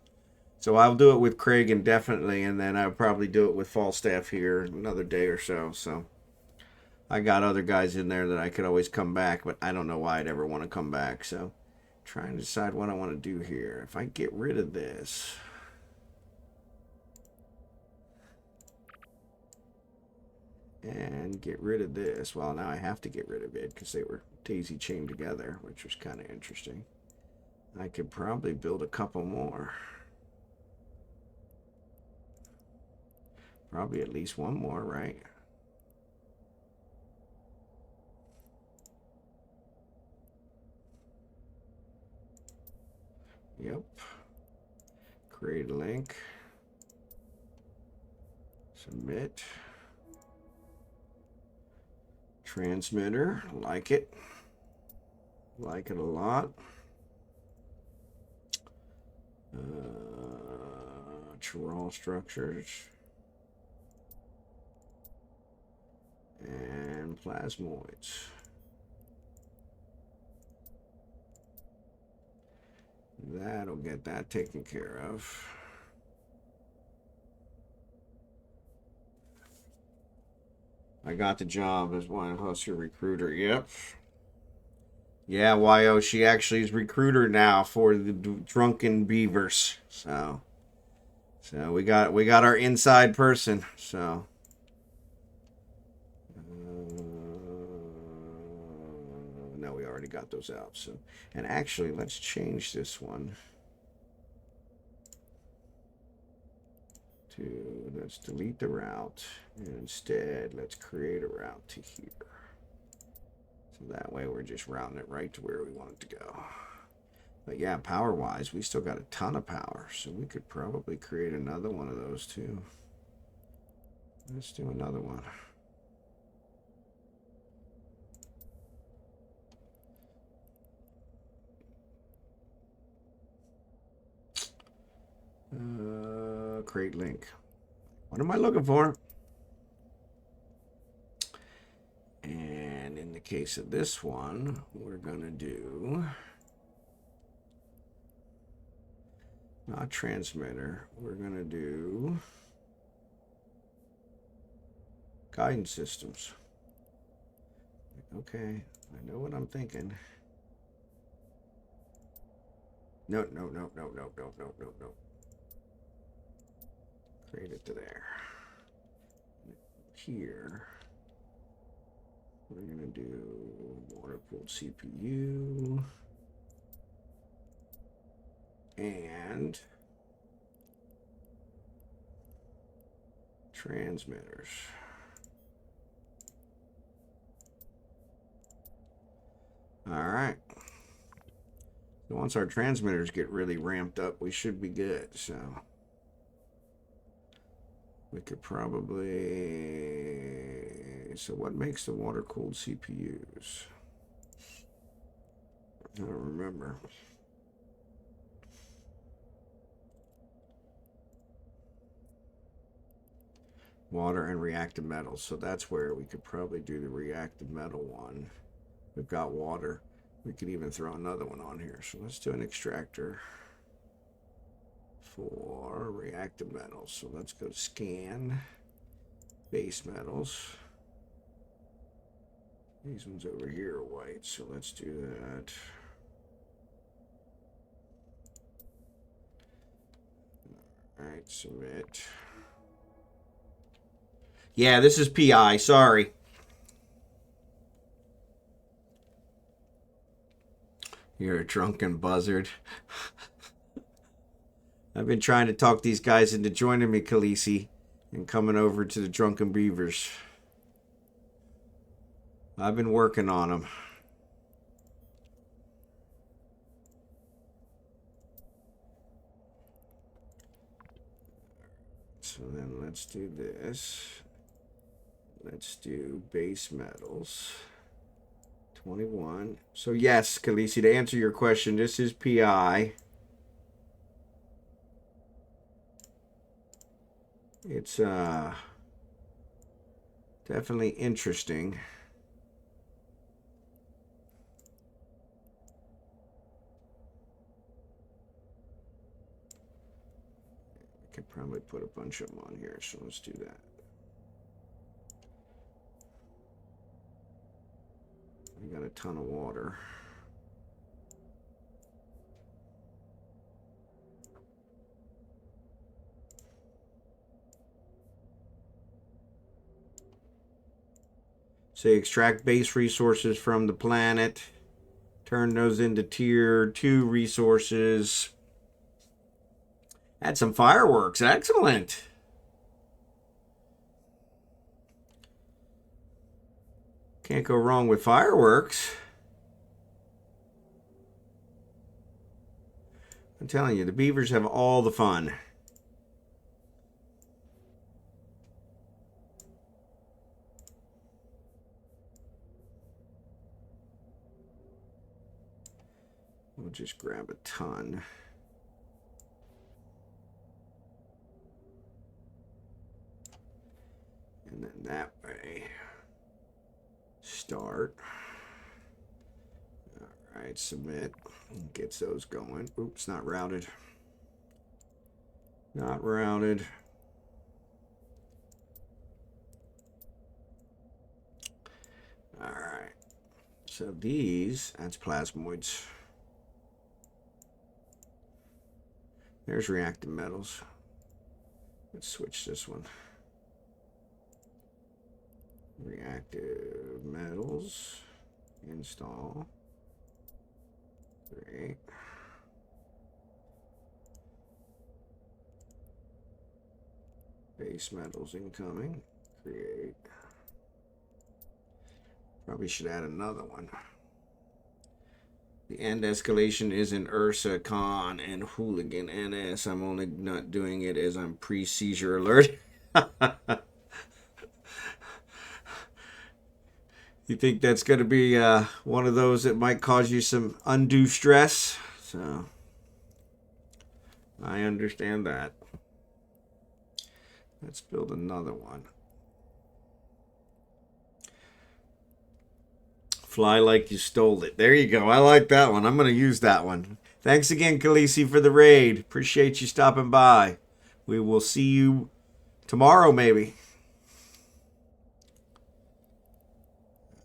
So I'll do it with Kragan definitely, and then I'll probably do it with Falstaff here another day or so. So I got other guys in there that I could always come back, but I don't know why I'd ever want to come back. So trying to decide what I want to do here. If I get rid of this, and get rid of this, well, now I have to get rid of it because they were daisy chained together, which was kind of interesting. I could probably build a couple more. Probably at least one more, right? Yep. Create a link. Submit. Transmitter. Like it. Like it a lot. raw structures. And plasmoids. That'll get that taken care of. I got the job as WYOHUSKER recruiter. Yep. Yeah, YO, she actually is recruiter now for the drunken beavers. So we got our inside person. So no, we already got those out. So, and actually, let's change this one to, let's delete the route, and instead let's create a route to here. So that way we're just routing it right to where we want it to go. But yeah, power-wise, we still got a ton of power, so we could probably create another one of those too. Let's do another one. Create link. What am I looking for? And in the case of this one, we're gonna do not transmitter. We're gonna do guidance systems. Okay, I know what I'm thinking. No. Create it to there. Here, we're gonna do water-cooled CPU and transmitters. All right. So once our transmitters get really ramped up, we should be good. So we could probably. So what makes the water-cooled CPUs? I don't remember. Water and reactive metals. So that's where we could probably do the reactive metal one. We've got water. We could even throw another one on here. So let's do an extractor for reactive metals. So let's go to scan base metals. These ones over here are white, so let's do that. All right, submit. Yeah, this is PI, sorry. You're a drunken buzzard. I've been trying to talk these guys into joining me, Khaleesi, and coming over to the Drunken Beavers. I've been working on them. So then let's do this. Let's do base metals. 21. So yes, Khaleesi, to answer your question, this is PI. It's definitely interesting. I could probably put a bunch of them on here, so let's do that. We got a ton of water. Say extract base resources from the planet. Turn those into tier 2 resources. Add some fireworks. Excellent. Can't go wrong with fireworks. I'm telling you, the beavers have all the fun. We'll just grab a ton. that way. Start. All right, submit. Gets those going. Oops, not routed. Not routed. All right. So these, that's plasmoids. There's reactive metals. Let's switch this one. Reactive metals. Install. Great. Base metals incoming. Create. Probably should add another one. The end escalation is in Ursa, Khan, and Hooligan NS. I'm only not doing it as I'm pre-seizure alert. You think that's going to be one of those that might cause you some undue stress? So, I understand that. Let's build another one. Fly like you stole it. There you go. I like that one. I'm going to use that one. Thanks again, Khaleesi, for the raid. Appreciate you stopping by. We will see you tomorrow, maybe.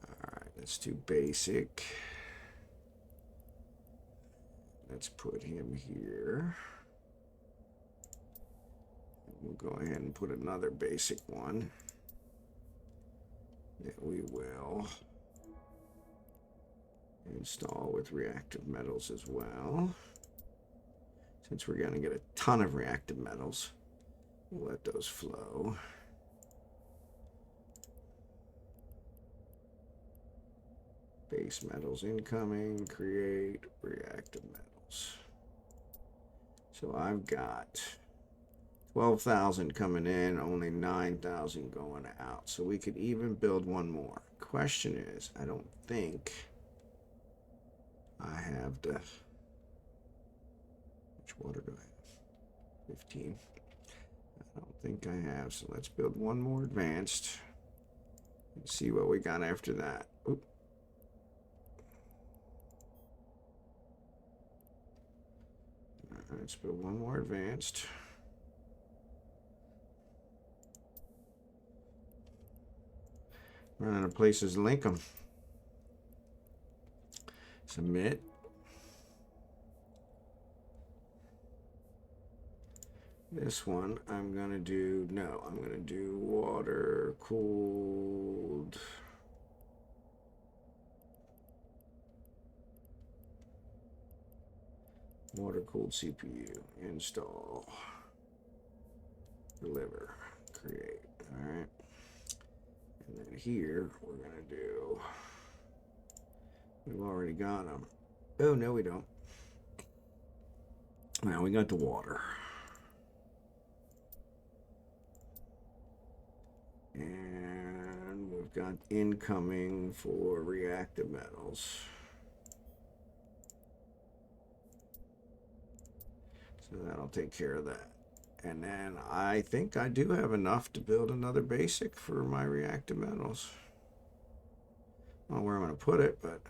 All right, let's do basic. Let's put him here. We'll go ahead and put another basic one that we will install with reactive metals as well. Since we're going to get a ton of reactive metals, we'll let those flow. Base metals incoming, create reactive metals. So I've got 12,000 coming in, only 9,000 going out. So we could even build one more. Question is, I don't think I have the... Which water do I have? 15. I don't think I have, so let's build one more advanced and see what we got after that. Oop. Let's build one more advanced. Run out of places to link them. Submit. This one I'm gonna do, no, I'm gonna do water cooled. Water cooled CPU. Install. Deliver. Create. Alright. And then here we're gonna do, we've already got them. Oh no, we don't. Now we got the water. And we've got incoming for reactive metals. So that'll take care of that. And then I think I do have enough to build another basic for my reactive metals. I don't know where I'm going to put it, but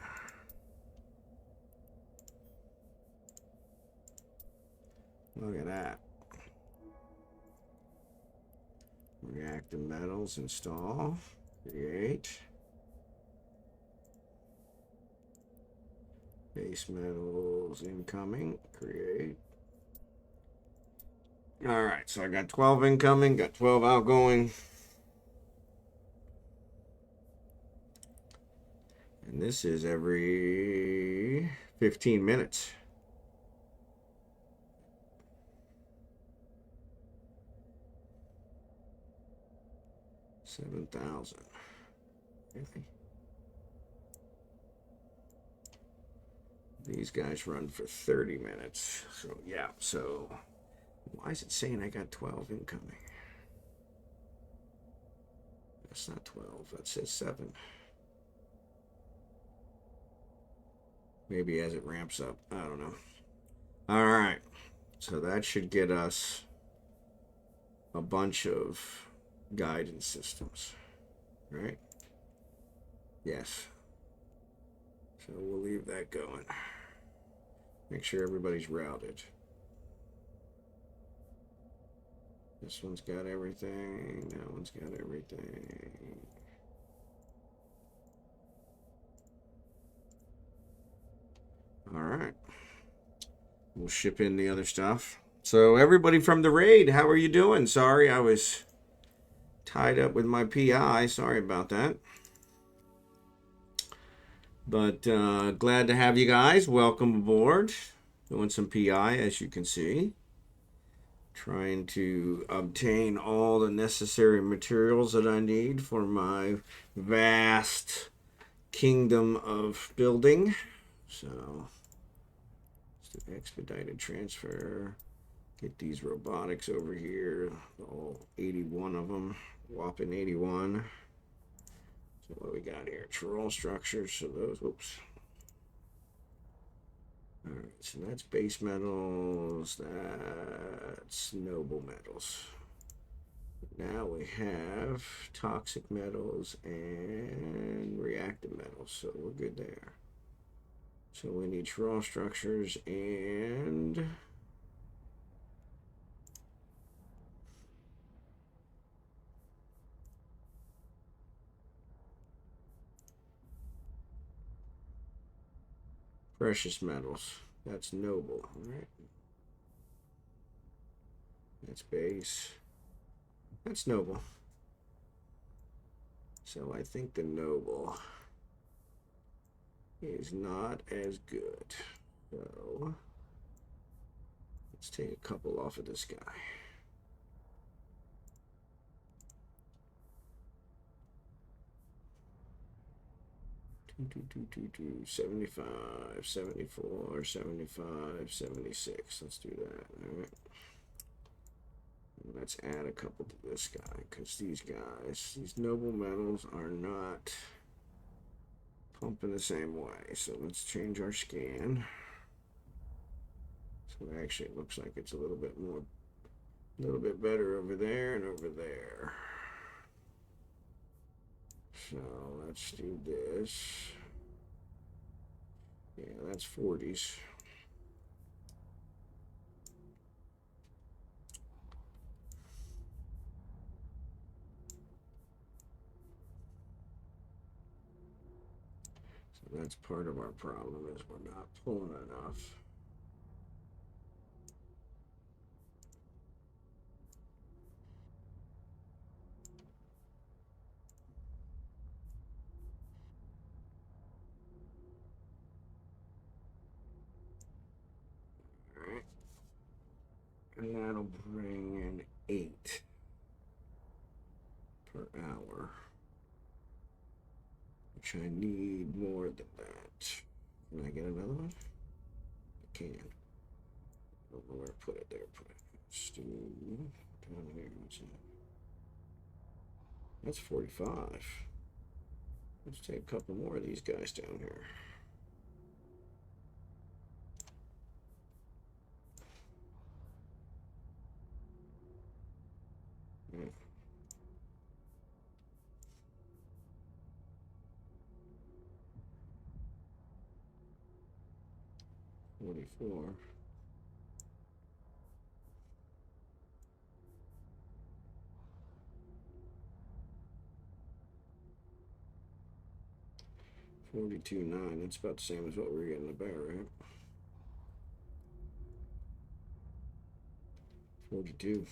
look at that. Reactive metals, install, create. Base metals incoming, create. All right, so I got 12 incoming, got 12 outgoing. And this is every 15 minutes. $7,000. Okay. These guys run for 30 minutes. So, yeah, so why is it saying I got 12 incoming? That's not 12, that says 7. Maybe as it ramps up, I don't know. All right, so that should get us a bunch of guidance systems. right? Yes. So we'll leave that going. Make sure everybody's routed. This one's got everything. That one's got everything. All right. We'll ship in the other stuff. So everybody from the raid, how are you doing? Sorry, I was tied up with my PI. Sorry about that. But glad to have you guys. Welcome aboard. Doing some PI, as you can see. Trying to obtain all the necessary materials that I need for my vast kingdom of building. So, let's do expedited transfer. Get these robotics over here. All 81 of them. Whopping 81. So what we got here? Troll structures. So those, whoops. Alright, so that's base metals. That's noble metals. Now we have toxic metals and reactive metals. So we're good there. So we need troll structures and precious metals. That's noble, right? That's base. That's noble. So I think the noble is not as good. So let's take a couple off of this guy. 75, 74, 75, 76. Let's do that. All right. Let's add a couple to this guy because these guys, these noble metals, are not pumping the same way. So let's change our scan. So actually, it looks like it's a little bit more, a little bit better over there and over there. So let's do this. Yeah, that's 40s. So that's part of our problem is we're not pulling enough. All right. And that'll bring in 8 per hour, which I need more than that. Can I get another one? I can. I don't know where to put it. There, put it. Stu, down here. What's that? That's 45. Let's take a couple more of these guys down here. Yeah. 44. 42.9. That's about the same as what we were getting the bear, right? 42.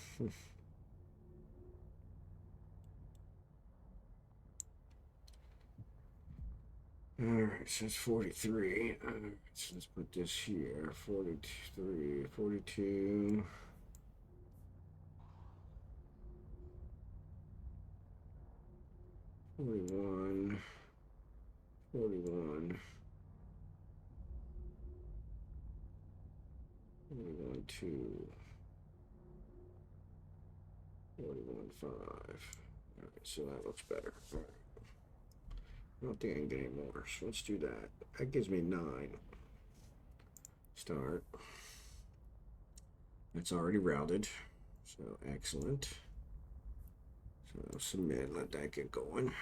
Alright, so that's 43. Alright, so let's put this here. 43, 42. 41. 41. 41, 2. 41, 5. Alright, so that looks better. All right. I don't think I can get any more, so let's do that. That gives me 9. Start. It's already routed, so excellent. So I'll submit, let that get going.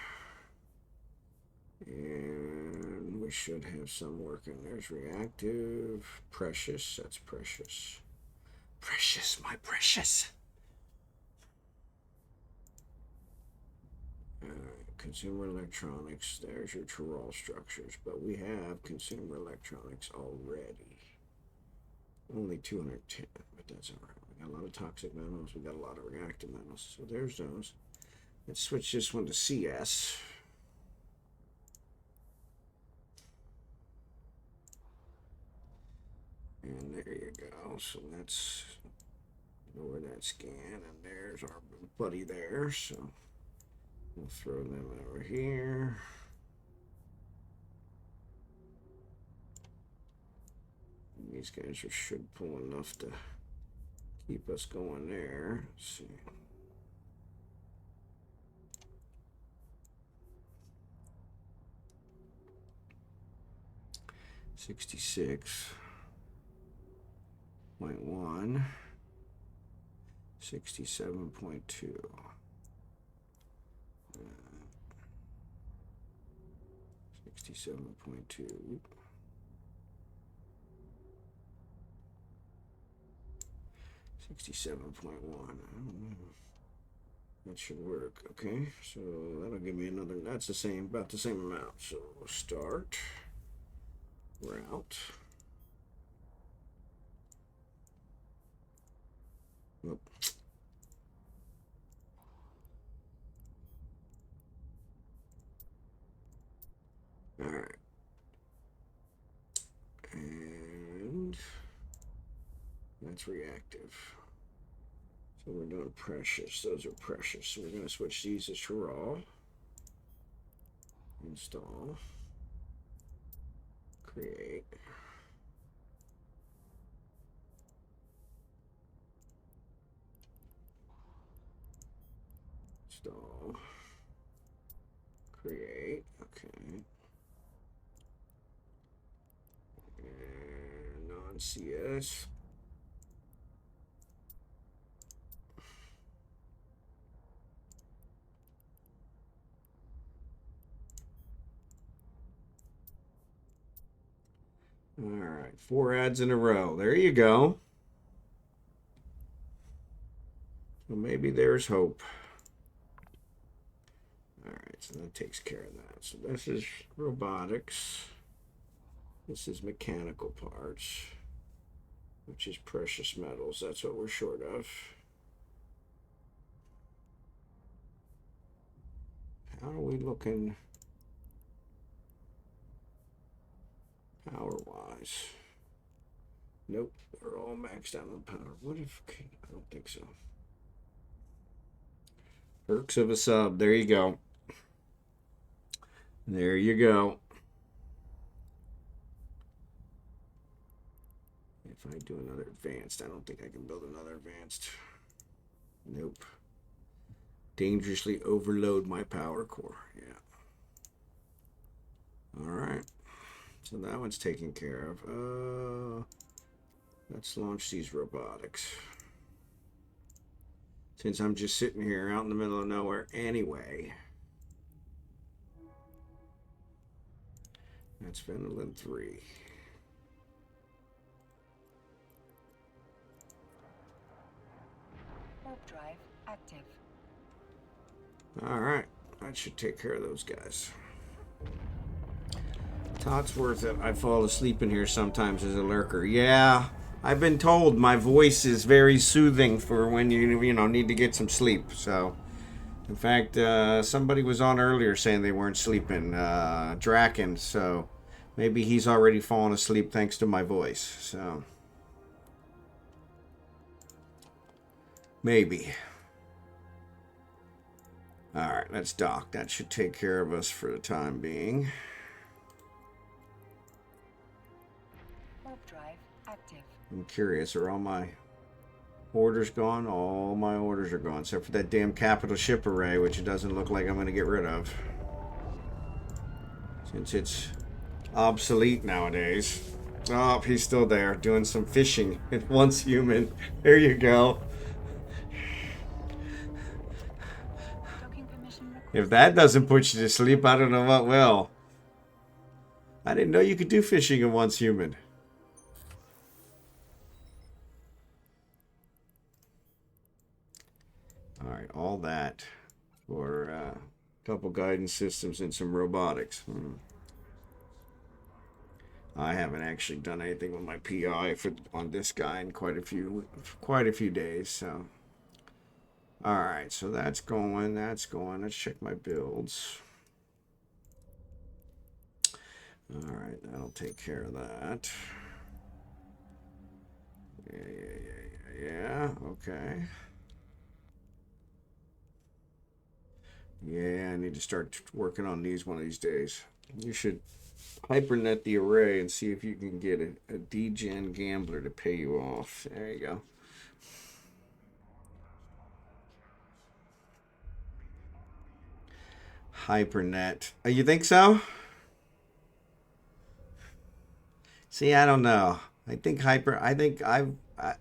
And we should have some working. There's reactive. Precious. That's precious. Precious, my precious. Consumer electronics. There's your Tyrol structures. But we have consumer electronics already. Only 210, but that's all right. We got a lot of toxic metals. We got a lot of reactive metals. So there's those. Let's switch this one to CS. And there you go. So let's lower that scan. And there's our buddy there. So we'll throw them over here. These guys should pull enough to keep us going there. Let's see. $66.1, 67.2. 67.2. 67.1. That should work. Okay, so that'll give me another. That's the same, about the same amount. So start route. Whoop. All right, and that's reactive. So we're doing precious. Those are precious. So we're going to switch these to raw. Install. Create. Install. Create. Okay. And non-CS. All right, 4 ads in a row. There you go. So maybe there's hope. All right, so that takes care of that. So this is robotics. This is mechanical parts, which is precious metals. That's what we're short of. How are we looking power-wise? Nope, we're all maxed out on power. What if, I don't think so. Perks of a sub, there you go. There you go. If I do another advanced, I don't think I can build another advanced. Nope. Dangerously overload my power core. Yeah. All right. So that one's taken care of. Let's launch these robotics. Since I'm just sitting here out in the middle of nowhere anyway. That's Vanillin 3. Warp drive active. All right. That should take care of those guys. Tot's worth it. I fall asleep in here sometimes as a lurker. Yeah, I've been told my voice is very soothing for when you know need to get some sleep. So, in fact, somebody was on earlier saying they weren't sleeping. Draken. So maybe he's already fallen asleep thanks to my voice. So maybe. All right, let's dock. That should take care of us for the time being. Warp drive active. I'm curious, are all my orders gone? All my orders are gone, except for that damn capital ship array, which it doesn't look like I'm going to get rid of. Since it's obsolete nowadays. Oh, he's still there, doing some fishing. It once human. There you go. Docking permission requested. If that doesn't put you to sleep, I don't know what will. I didn't know you could do fishing in once human. All right, all that for a couple guidance systems and some robotics. I haven't actually done anything with my PI on this guy in quite a few days. So, all right, so that's going. That's going. Let's check my builds. All right, that'll take care of that. Yeah. Okay. Yeah, I need to start working on these one of these days. You should hypernet the array and see if you can get a degen gambler to pay you off. There you go. Hypernet. You think so? See, I don't know.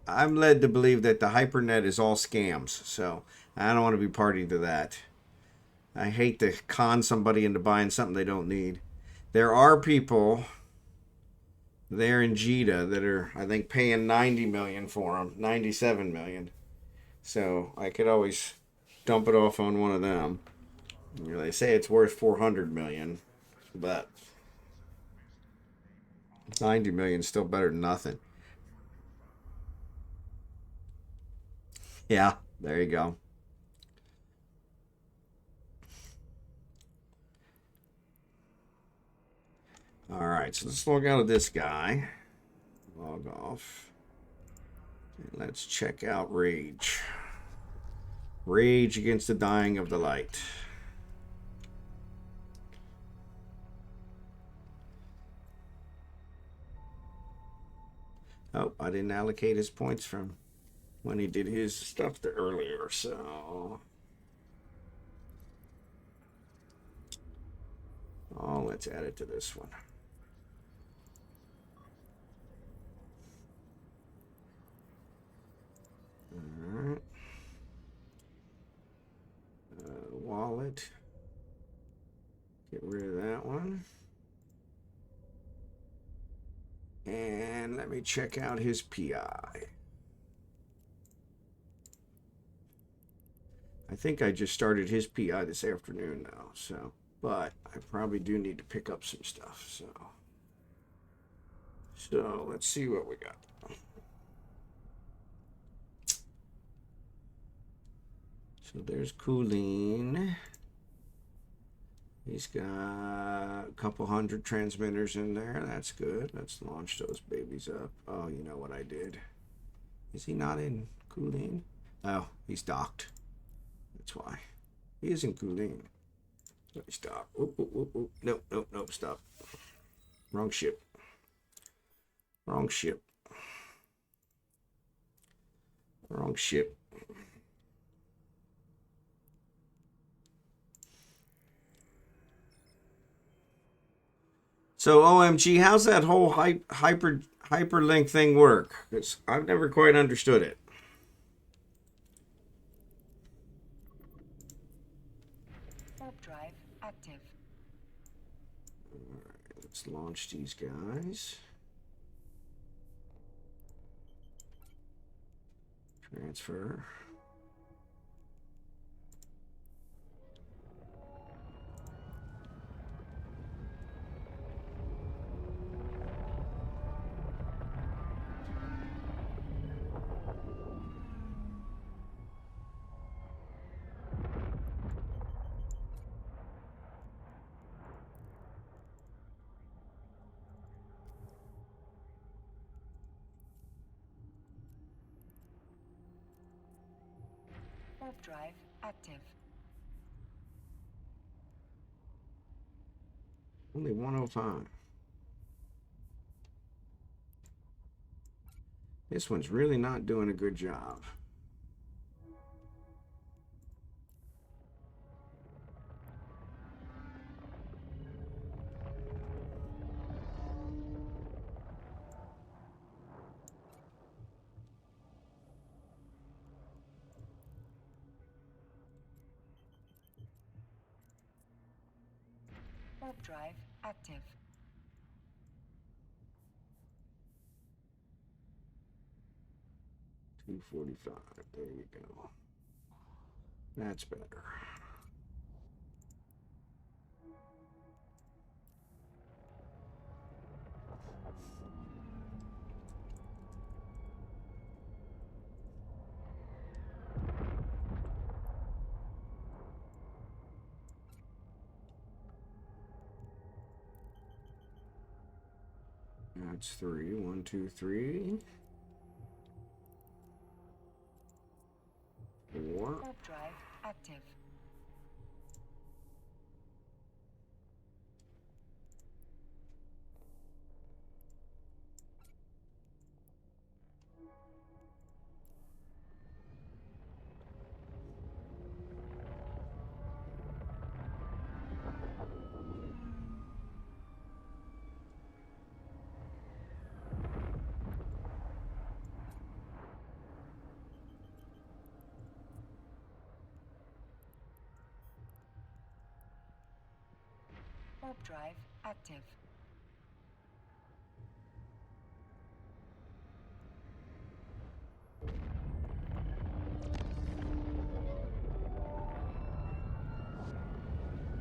I'm led to believe that the hypernet is all scams. So I don't want to be party to that. I hate to con somebody into buying something they don't need. There are people there in Jeddah that are, I think, paying 90 million for them, 97 million. So I could always dump it off on one of them. You know, they say it's worth 400 million, but 90 million is still better than nothing. Yeah, there you go. All right, so let's log out of this guy. Log off. And let's check out Rage. Rage against the dying of the light. Oh, I didn't allocate his points from when he did his stuff earlier, so... Oh, let's add it to this one. Alright. Wallet. Get rid of that one. And let me check out his PI. I think I just started his PI this afternoon though, so, but I probably do need to pick up some stuff, so let's see what we got. So there's Cooleen. He's got a couple hundred transmitters in there. That's good. Let's launch those babies up. Oh, you know what I did? Is he not in Cooleen? Oh, he's docked. That's why. He is in Cooleen. Let me stop. Oop, oop, oop, oop. Nope, nope, nope, stop. Wrong ship. Wrong ship. Wrong ship. So OMG, how's that whole hyperlink thing work? Because I've never quite understood it. Warp drive active. All right, let's launch these guys. Transfer. Warp drive active. Only 105. This one's really not doing a good job. Warp drive active. 245. There you go. That's better. That's 3. 1, 2, 3. 4. Warp drive active. Warp drive active.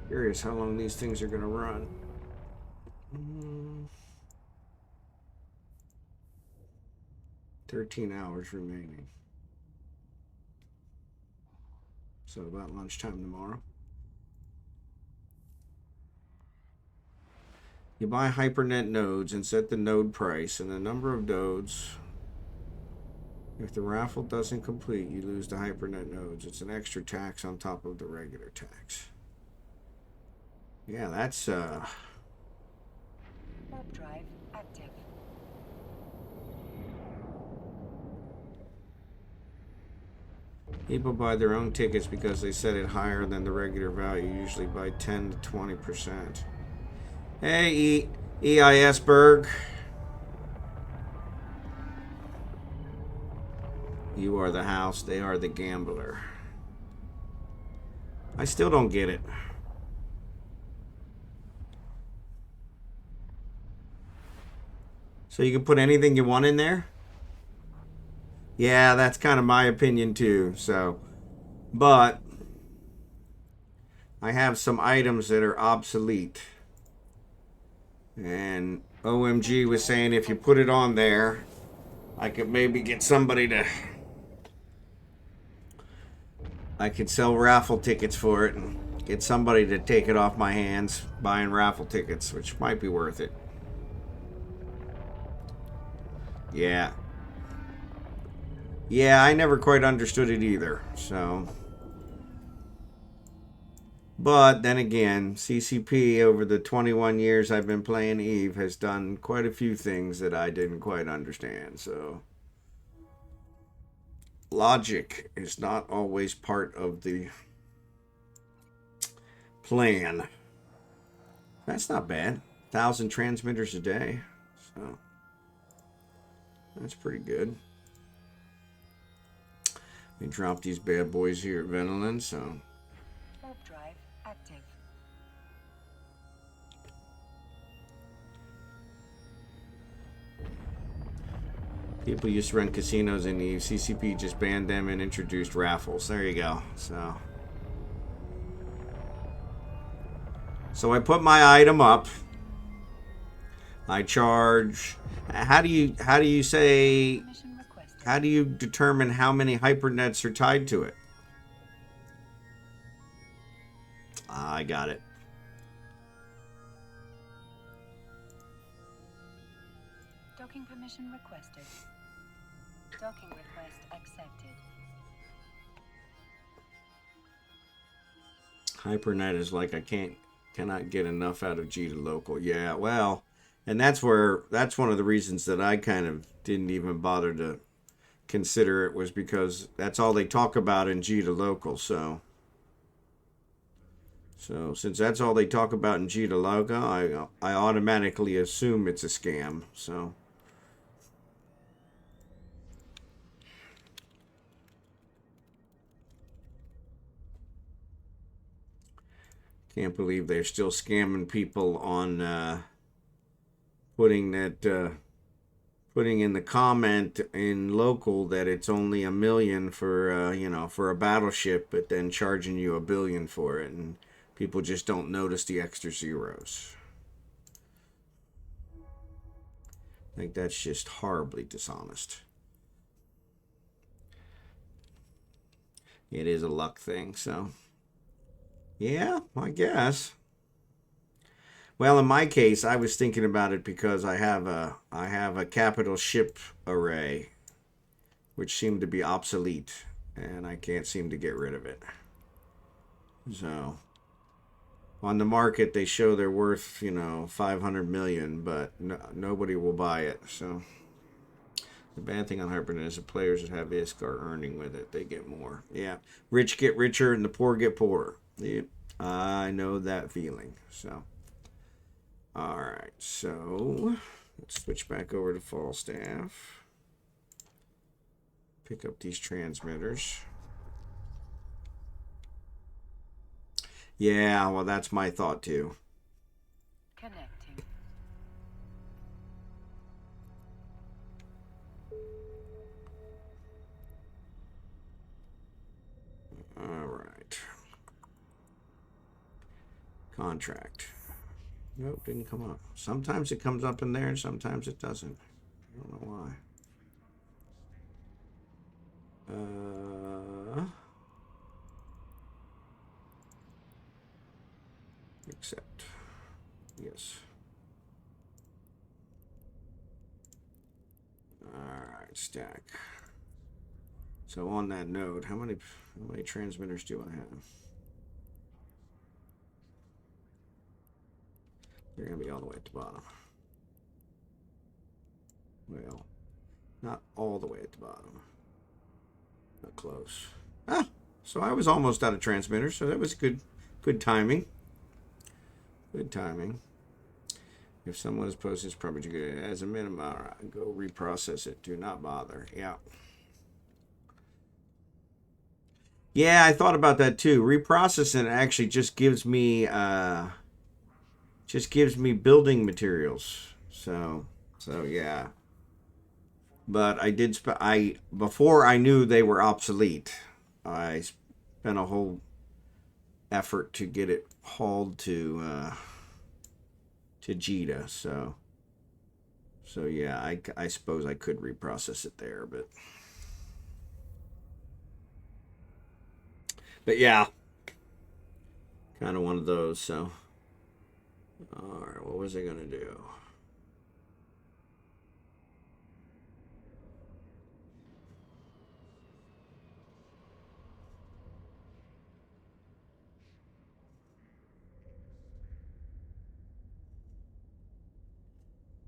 Curious how long these things are going to run. 13 hours remaining. So about lunchtime tomorrow. You buy HyperNet nodes and set the node price and the number of nodes. If the raffle doesn't complete, you lose the HyperNet nodes. It's an extra tax on top of the regular tax. Yeah, that's Warp drive active. people buy their own tickets because they set it higher than the regular value, usually by 10 to 20%. Hey, eisbearg. You are the house, they are the gambler. I still don't get it. So you can put anything you want in there? Yeah, that's kind of my opinion too. So, but I have some items that are obsolete. And OMG was saying if you put it on there, I could maybe get somebody to... I could sell raffle tickets for it and get somebody to take it off my hands buying raffle tickets, which might be worth it. Yeah. Yeah, I never quite understood it either, so... But then again, CCP over the 21 years I've been playing Eve has done quite a few things that I didn't quite understand, so... Logic is not always part of the plan. That's not bad. 1,000 transmitters a day, so... That's pretty good. We dropped these bad boys here at Venoland, so... Warp drive active. People used to run casinos in Eve. CCP just banned them and introduced raffles. There you go. So I put my item up. I charge... How do you say... Permission requested. How do you determine how many hypernets are tied to it? I got it. Docking permission requested. Docking request accepted. Hypernet is like I cannot get enough out of G to local. Yeah, well, and that's one of the reasons that I kind of didn't even bother to consider it, was because that's all they talk about in G to local. So since that's all they talk about in G to local, I automatically assume it's a scam. So. Can't believe they're still scamming people on putting putting in the comment in local that it's only $1 million for for a battleship, but then charging you $1 billion for it, and people just don't notice the extra zeros. I think that's just horribly dishonest. It is a luck thing, so yeah, I guess. Well, in my case, I was thinking about it because I have a capital ship array, which seemed to be obsolete, and I can't seem to get rid of it. So, on the market, they show they're worth 500 million, but nobody will buy it. So, the bad thing on Hypernet is the players that have ISK are earning with it. They get more. Yeah, rich get richer and the poor get poorer. Yep, I know that feeling. So. Alright, so let's switch back over to Falstaff. Pick up these transmitters. Yeah, well, that's my thought too. Connecting. Alright. Contract. Nope, didn't come up. Sometimes it comes up in there and sometimes it doesn't. I don't know why. Accept. Yes. Alright, stack. So on that node, how many transmitters do I have? They're going to be all the way at the bottom. Well, not all the way at the bottom. Not close. Ah, so I was almost out of transmitters, so that was good timing. Good timing. If someone has posted, it's probably good. As a minimum, all right, go reprocess it. Do not bother. Yeah. Yeah, I thought about that too. Reprocessing actually just gives me building materials. So yeah. But I did before I knew they were obsolete, I spent a whole effort to get it hauled to Jita. So yeah, I suppose I could reprocess it there, but yeah, kind of one of those. So all right, what was I gonna do?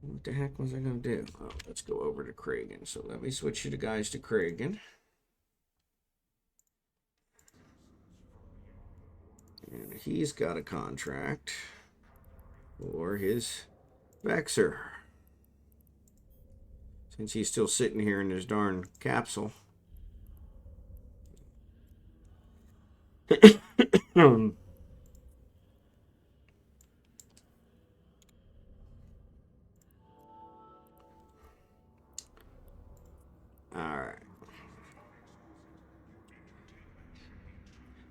What the heck was I going to do? Oh, let's go over to Kragan. So let me switch you guys to Kragan. And he's got a contract for his Vexer. Since he's still sitting here in his darn capsule. Alright.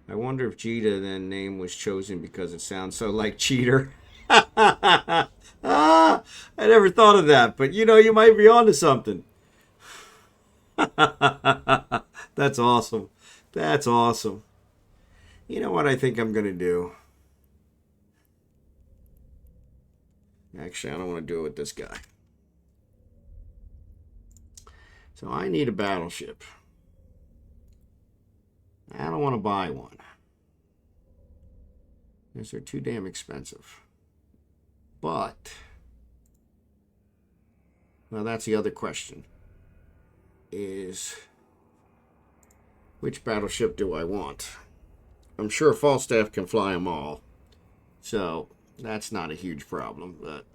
I wonder if Jita then name was chosen because it sounds so like cheater. I never thought of that, but you might be onto something. That's awesome. That's awesome. You know what I think I'm going to do? Actually, I don't want to do it with this guy. So I need a battleship. I don't want to buy one, because they're too damn expensive. But, well, that's the other question, is which battleship do I want? I'm sure Falstaff can fly them all, so that's not a huge problem. But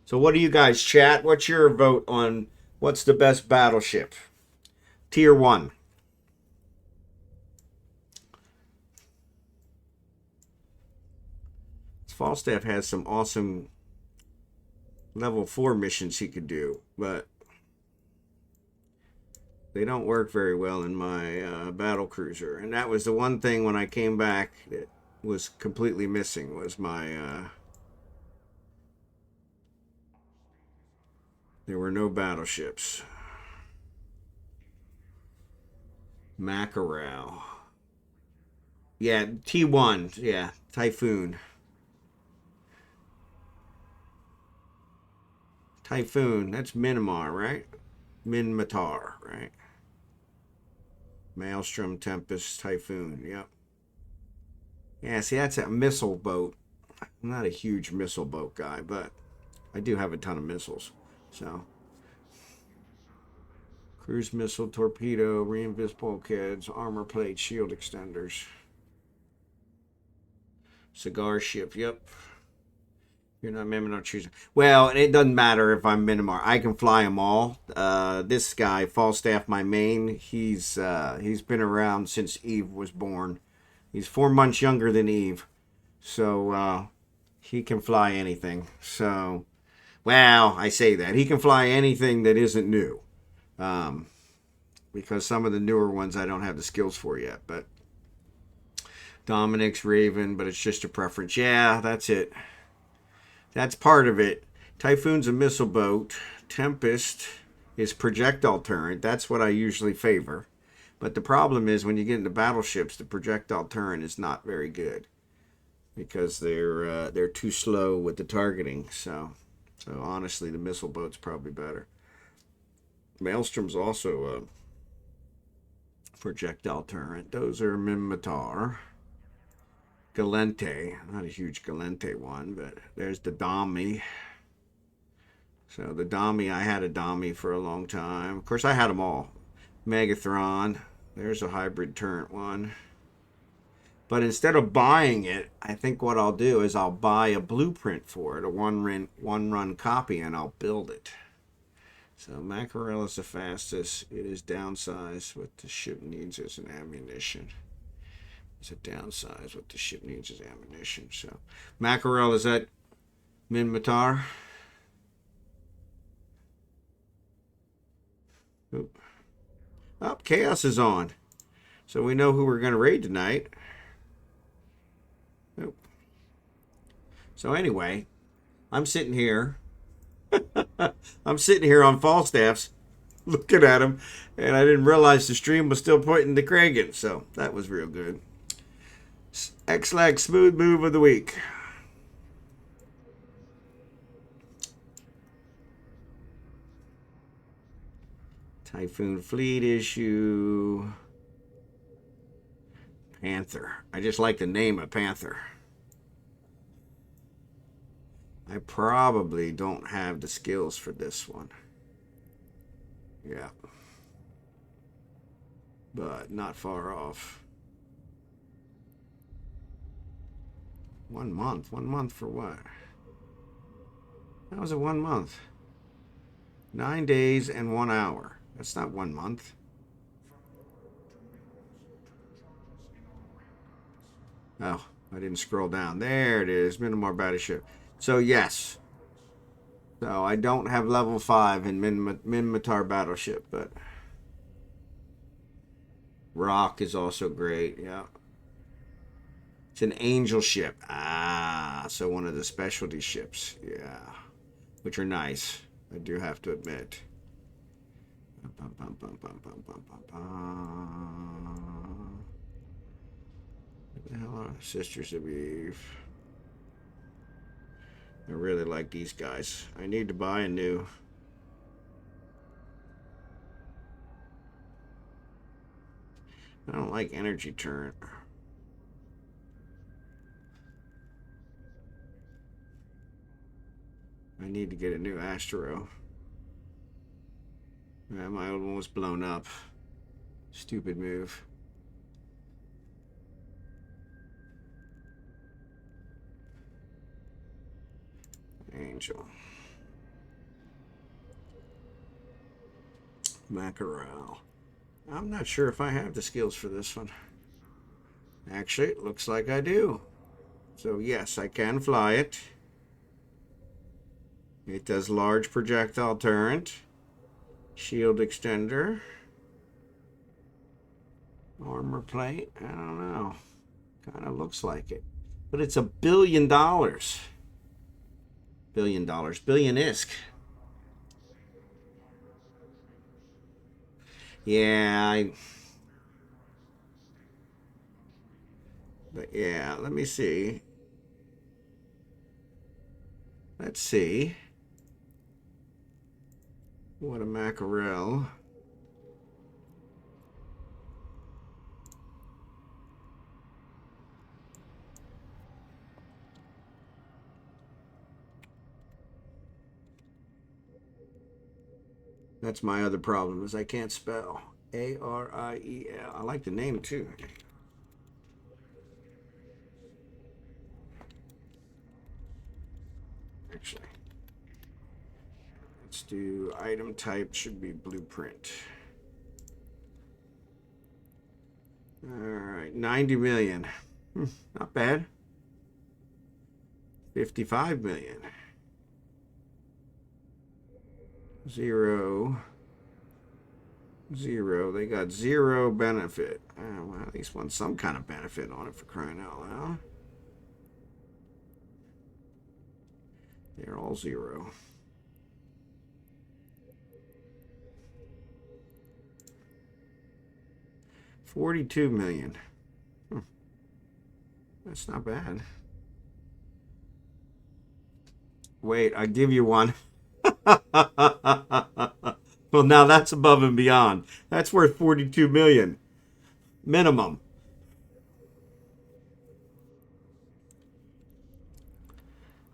so what do you guys chat? What's your vote on what's the best battleship? Tier 1. Falstaff has some awesome level 4 missions he could do, but they don't work very well in my battle cruiser. And that was the one thing when I came back that was completely missing, was my there were no battleships. Mackerel. Yeah, T1. Yeah, Typhoon. Typhoon. That's Minmar, right? Minmatar, right? Maelstrom, Tempest, Typhoon. Yep. Yeah, see, that's a missile boat. I'm not a huge missile boat guy, but I do have a ton of missiles. So, cruise missile, torpedo, reinforced bulkheads, armor plate, shield extenders. Cigar ship, yep. You're not Minimal choosing. Well, it doesn't matter if I'm Minimar. I can fly them all. This guy, Falstaff, my main, he's been around since Eve was born. He's 4 months younger than Eve. So he can fly anything. So, well, I say that. He can fly anything that isn't new. Because some of the newer ones I don't have the skills for yet. But Dominic's Raven, but it's just a preference. Yeah, that's it. That's part of it. Typhoon's a missile boat. Tempest is projectile turret. That's what I usually favor. But the problem is when you get into battleships, the projectile turret is not very good because they're too slow with the targeting. So honestly, the missile boat's probably better. Maelstrom's also a projectile turret. Those are Minmatar. Galente, not a huge Galente one, but there's the Dami. So the Dami, I had a Dami for a long time. Of course, I had them all. Megathron, there's a hybrid turret one. But instead of buying it, I think what I'll do is I'll buy a blueprint for it, a one-run copy, and I'll build it. So Mackerel is the fastest. It is downsized. What the ship needs is an ammunition. It's a downsize. What the ship needs is ammunition. So, Mackerel, is that Minmatar? Oop. Oh, Chaos is on. So we know who we're going to raid tonight. Oop. So anyway, I'm sitting here. I'm sitting here on Falstaffs, looking at him, and I didn't realize the stream was still pointing to Kragan. So that was real good. X-Lag smooth move of the week. Typhoon fleet issue. Panther. I just like the name of Panther. I probably don't have the skills for this one. Yeah. But not far off. 1 month. 1 month for what? How was it 1 month? 9 days and 1 hour. That's not 1 month. Oh, I didn't scroll down. There it is. Minimar battleship. So yes. So I don't have level 5 in Minmatar battleship, but Rock is also great. Yeah. It's an angel ship. Ah, so one of the specialty ships. Yeah. Which are nice. I do have to admit. What the hell are Sisters of Eve? I really like these guys. I need to buy a new. I don't like energy turret. I need to get a new Astro. Yeah, my old one was blown up. Stupid move. Angel. Mackerel. I'm not sure if I have the skills for this one. Actually, it looks like I do. So yes, I can fly it. It does large projectile turret, shield extender, armor plate. I don't know. Kind of looks like it. But it's $1 billion. $1 billion. Billion-isk. Yeah, but yeah, let me see. Let's see. What a mackerel. That's my other problem is I can't spell. Ariel. I like the name too. Actually, let's do item type should be blueprint. All right, 90 million. Not bad. 55 million. 0. 0. They got 0 benefit. Well, at least want some kind of benefit on it for crying out loud. They're all 0. $42 million. That's not bad. Wait, I'll give you one. Well, now that's above and beyond. That's worth $42 million. Minimum.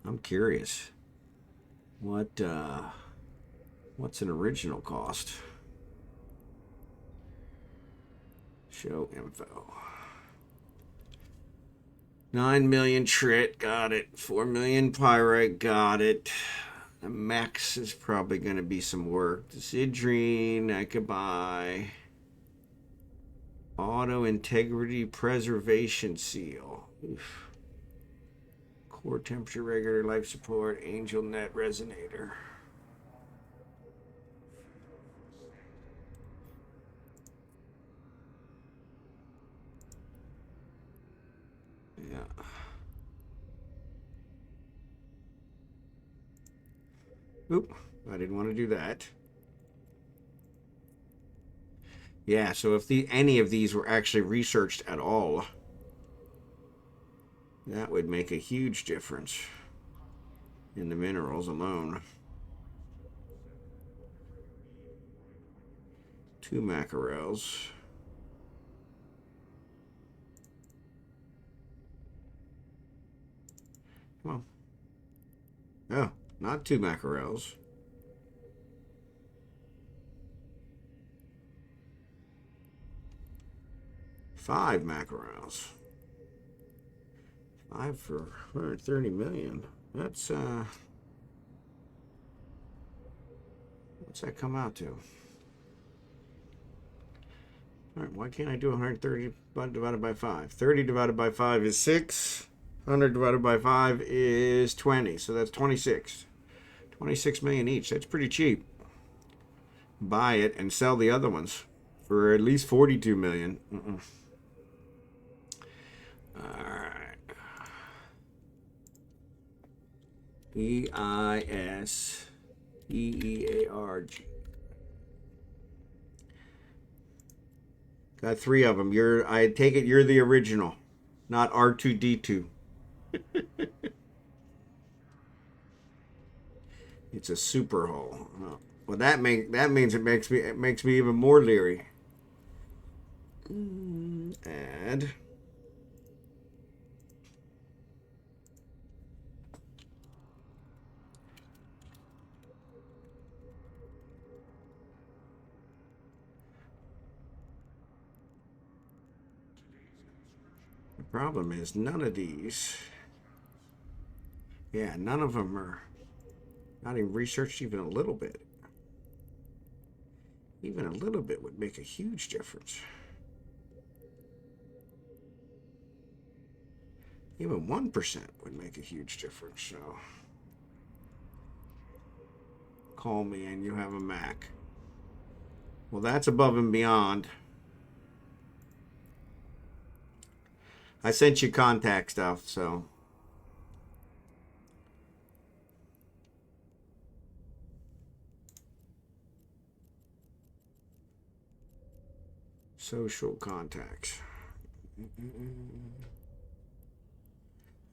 I'm curious. What's an original cost? Show info. 9 million trit, got it. 4 million pyrite, got it. The max is probably going to be some work. The Sidrine, I could buy. Auto integrity preservation seal. Oof. Core temperature regulator, life support, angel net resonator. Yeah. Oop, I didn't want to do that. Yeah, so if any of these were actually researched at all, that would make a huge difference in the minerals alone. 2 mackerels. Well, oh, not 2 mackerels. 5 mackerels. 5 for 130 million. That's what's that come out to? All right, why can't I do 130 divided by 5? 30 divided by 5 is 6. 100 divided by 5 is 20. So that's 26. 26 million each. That's pretty cheap. Buy it and sell the other ones for at least 42 million. All right. eisbearg. Got 3 of them. I take it you're the original, not R2D2. It's a super hull. Well, that means it makes me even more leery. Add. The problem is none of these. Yeah, none of them are not even researched even a little bit. Even a little bit would make a huge difference. Even 1% would make a huge difference. So call me and you have a Mac. Well, that's above and beyond. I sent you contact stuff, so. Social contacts.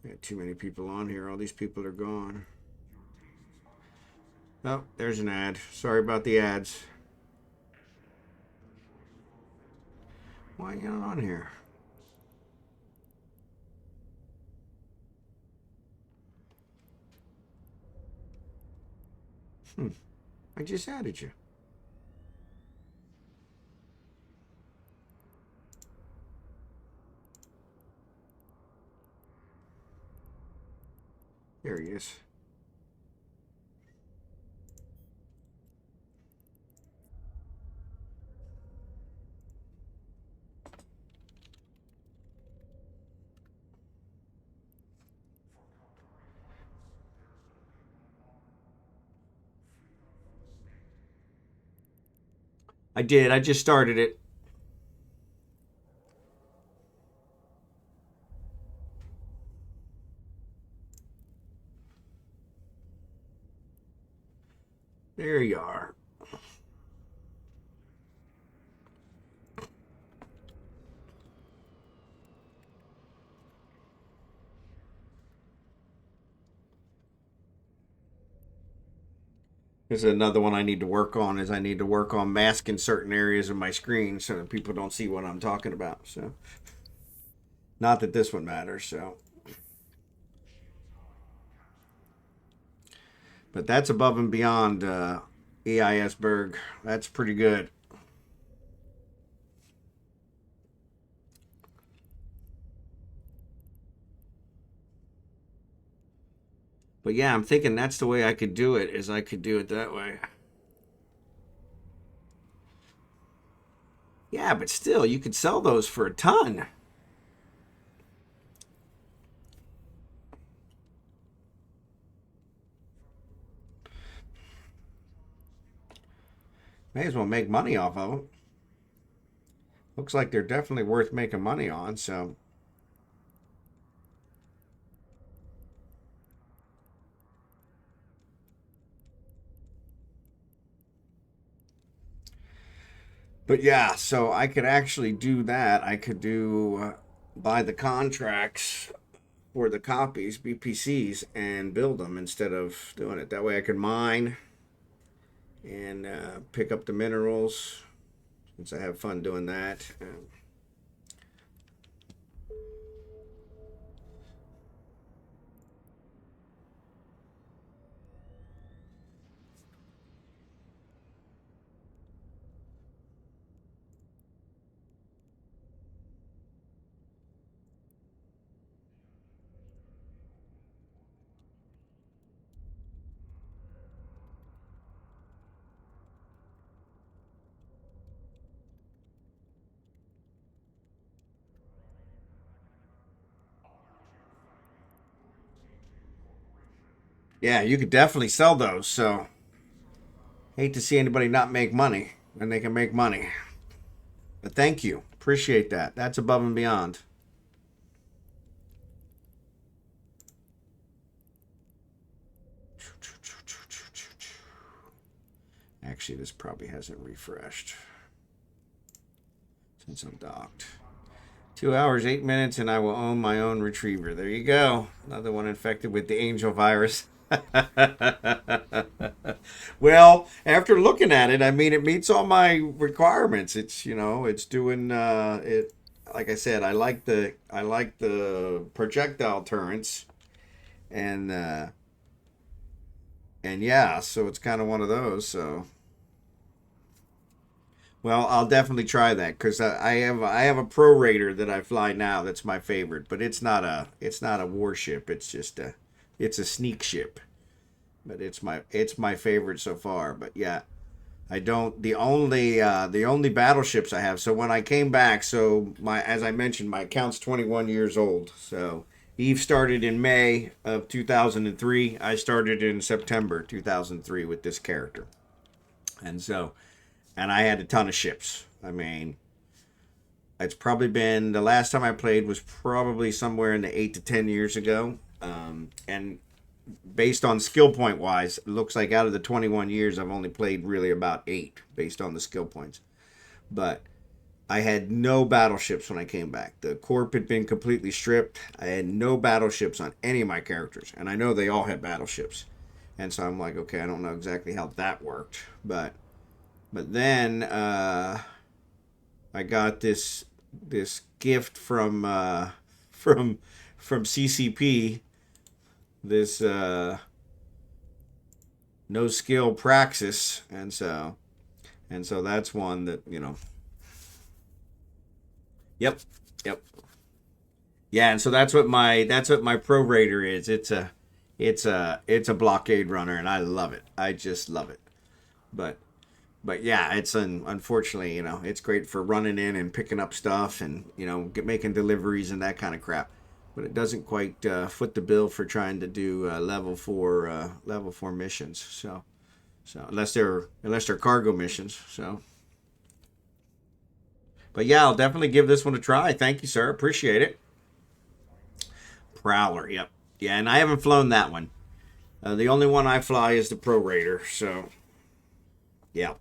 Got too many people on here. All these people are gone. Oh, there's an ad. Sorry about the ads. Why are you not on here? I just added you. There he is. I did. I just started it. There you are. This is another one I need to work on. Is I need to work on masking certain areas of my screen so that people don't see what I'm talking about. So, not that this one matters. So, but that's above and beyond eisbearg. That's pretty good. But yeah, I'm thinking that's the way I could do it. Is I could do it that way. Yeah, but still, you could sell those for a ton. May as well make money off of them. Looks like they're definitely worth making money on. So. But yeah, so I could actually do that. I could do buy the contracts for the copies, BPCs, and build them instead of doing it. That way I can mine and pick up the minerals since I have fun doing that. Yeah, you could definitely sell those. So hate to see anybody not make money when they can make money. But thank you. Appreciate that. That's above and beyond. Actually, this probably hasn't refreshed since I'm docked. 2 hours, 8 minutes, and I will own my own retriever. There you go. Another one infected with the angel virus. Well, after looking at it, I mean, it meets all my requirements. It's it's doing it. Like I said, I like the projectile turrets, and yeah, so it's kind of one of those. So. Well, I'll definitely try that because I have a pro raider that I fly now that's my favorite, but it's not a warship. It's a sneak ship, but it's my favorite so far. But yeah, I don't the only battleships I have. So when I came back, so my as I mentioned, my account's 21 years old. So Eve started in May of 2003. I started in September 2003 with this character. And so, and I had a ton of ships. I mean, it's probably been, the last time I played was probably somewhere in the 8 to 10 years ago. And based on skill point wise, it looks like out of the 21 years, I've only played really about 8 based on the skill points. But I had no battleships when I came back. The corp had been completely stripped. I had no battleships on any of my characters. And I know they all had battleships. And so I'm like, okay, I don't know exactly how that worked. But then I got this gift from CCP, this no skill praxis, and so that's one that, you know. Yep, yep, yeah, and so that's what my pro raider is. It's a blockade runner, and I love it. I just love it. But yeah, it's unfortunately, you know, it's great for running in and picking up stuff and, you know, making deliveries and that kind of crap. But it doesn't quite foot the bill for trying to do level 4 missions. So unless they're cargo missions. So, but yeah, I'll definitely give this one a try. Thank you, sir. Appreciate it. Prowler. Yep. Yeah, and I haven't flown that one. The only one I fly is the Pro Raider. So, yeah.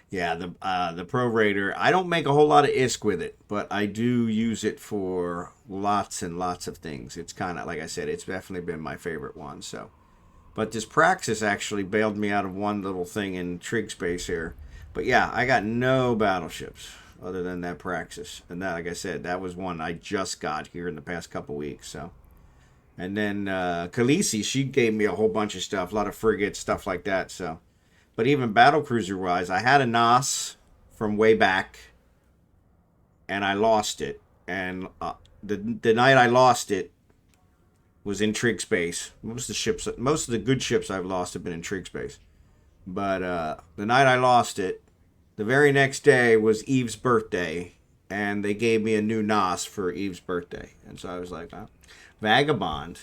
Yeah, the Pro Raider. I don't make a whole lot of ISK with it, but I do use it for lots and lots of things. It's kind of, like I said, it's definitely been my favorite one. So, but this Praxis actually bailed me out of one little thing in Trig Space here. But yeah, I got no battleships other than that Praxis, and that, like I said, that was one I just got here in the past couple weeks. So, and then Khaleesi, she gave me a whole bunch of stuff, a lot of frigates, stuff like that. So. But even battlecruiser wise, I had a NOS from way back, and I lost it. And the night I lost it was in Trig Space. Most of the good ships I've lost have been in Trig Space. But the night I lost it, the very next day was Eve's birthday, and they gave me a new NOS for Eve's birthday. And so I was like, oh, Vagabond.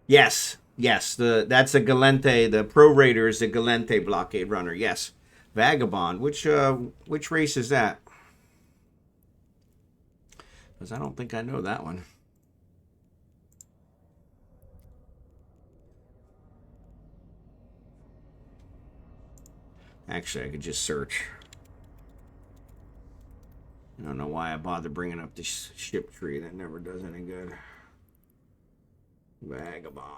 Yes. Yes, that's a Galente. The Pro Raider is a Galente blockade runner. Yes, Vagabond. Which race is that? Because I don't think I know that one. Actually, I could just search. I don't know why I bother bringing up this ship tree. That never does any good. Vagabond.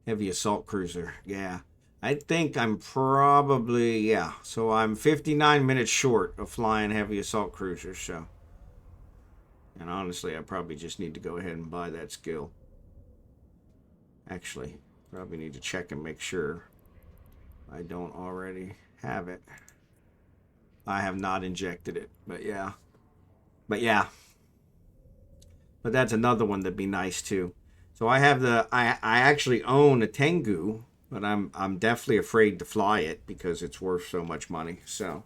Heavy assault cruiser. Yeah. I think I'm probably, yeah. So I'm 59 minutes short of flying heavy assault cruisers. So, and honestly, I probably just need to go ahead and buy that skill. Actually, probably need to check and make sure I don't already have it. I have not injected it, but yeah. But yeah. But that's another one that'd be nice too. So I have I actually own a Tengu, but I'm definitely afraid to fly it because it's worth so much money. So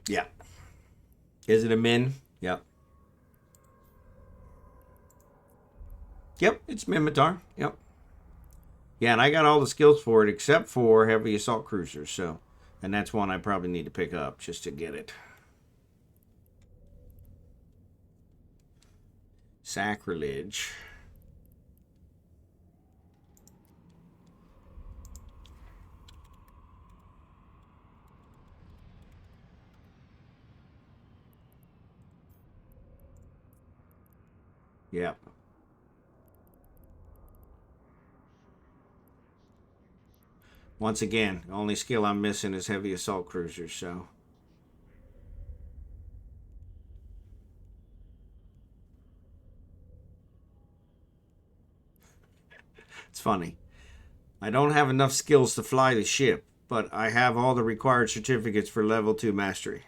yeah. Is it a min? Yep. Yep, it's Mimitar. Yep. Yeah, and I got all the skills for it except for heavy assault cruisers, so, and that's one I probably need to pick up just to get it. Sacrilege. Yep. Once again, the only skill I'm missing is heavy assault cruisers, so. It's funny. I don't have enough skills to fly the ship, but I have all the required certificates for level 2 mastery.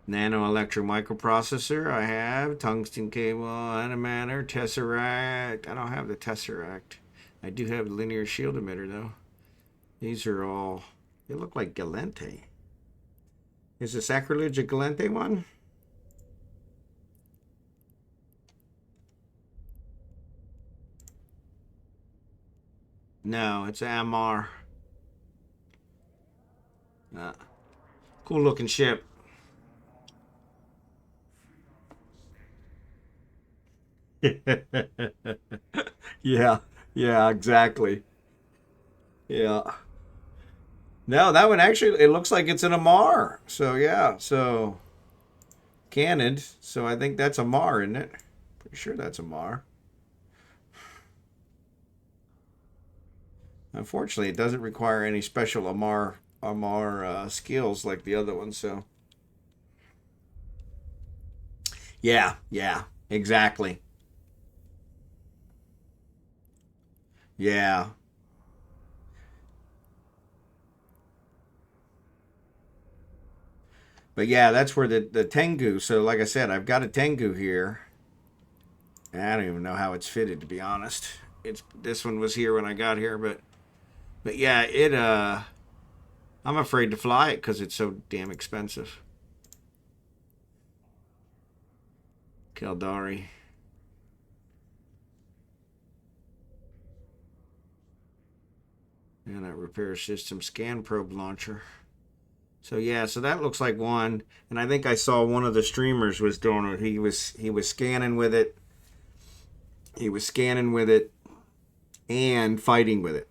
Nano electro microprocessor. I have tungsten cable, antimatter, tesseract. I don't have the tesseract. I do have linear shield emitter though. These are all. They look like Galente. Is the sacrilege a Galente one? No, it's Amar. Cool looking ship. Yeah, yeah, exactly. Yeah. No, that one actually, it looks like it's an Amar. So, yeah, so Canon. So I think that's Amar, isn't it? Pretty sure that's Amar. Unfortunately, it doesn't require any special Amar skills like the other one. So, yeah, yeah, exactly. Yeah. But yeah, that's where the Tengu. So, like I said, I've got a Tengu here. I don't even know how it's fitted, to be honest. It's this one was here when I got here, but yeah, I'm afraid to fly it because it's so damn expensive. Kaldari. And that repair system scan probe launcher. So yeah, so that looks like one, and I think I saw one of the streamers was doing it. He was scanning with it. He was scanning with it and fighting with it,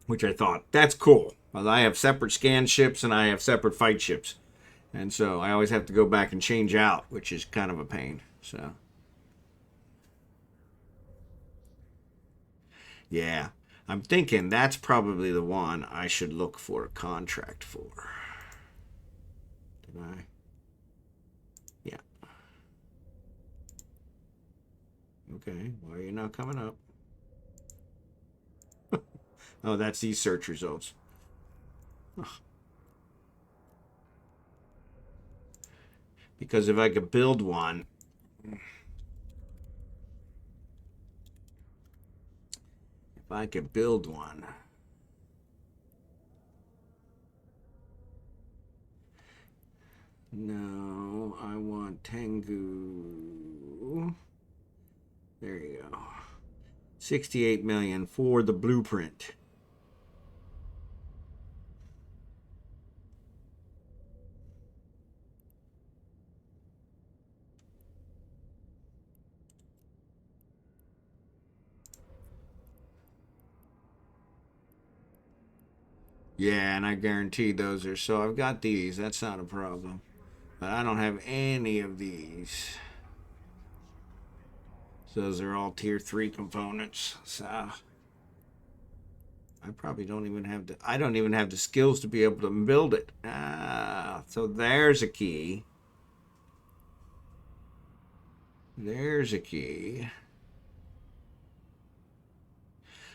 which I thought that's cool. Well, I have separate scan ships and I have separate fight ships, and so I always have to go back and change out, which is kind of a pain. So yeah, I'm thinking that's probably the one I should look for a contract for. Did I? Yeah. Okay. Why are you not coming up? Oh, that's these search results. Because if I could build one, if I could build one. No, I want Tengu. There you go. 68 million for the blueprint. Yeah, and I guarantee those are so I've got these. That's not a problem. But I don't have any of these. So those are all tier 3 components. So I probably don't even have the I don't even have the skills to be able to build it. So there's a key. There's a key.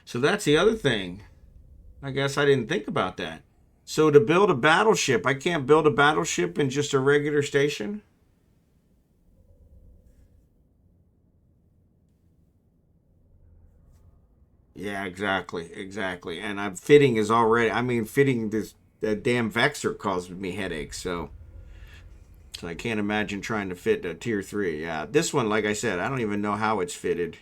So that's the other thing. I guess I didn't think about that. So to build a battleship, I can't build a battleship in just a regular station? Yeah, exactly, exactly. And I'm fitting is already. I mean, fitting this damn Vexor causes me headaches. So I can't imagine trying to fit a tier 3. Yeah, this one, like I said, I don't even know how it's fitted.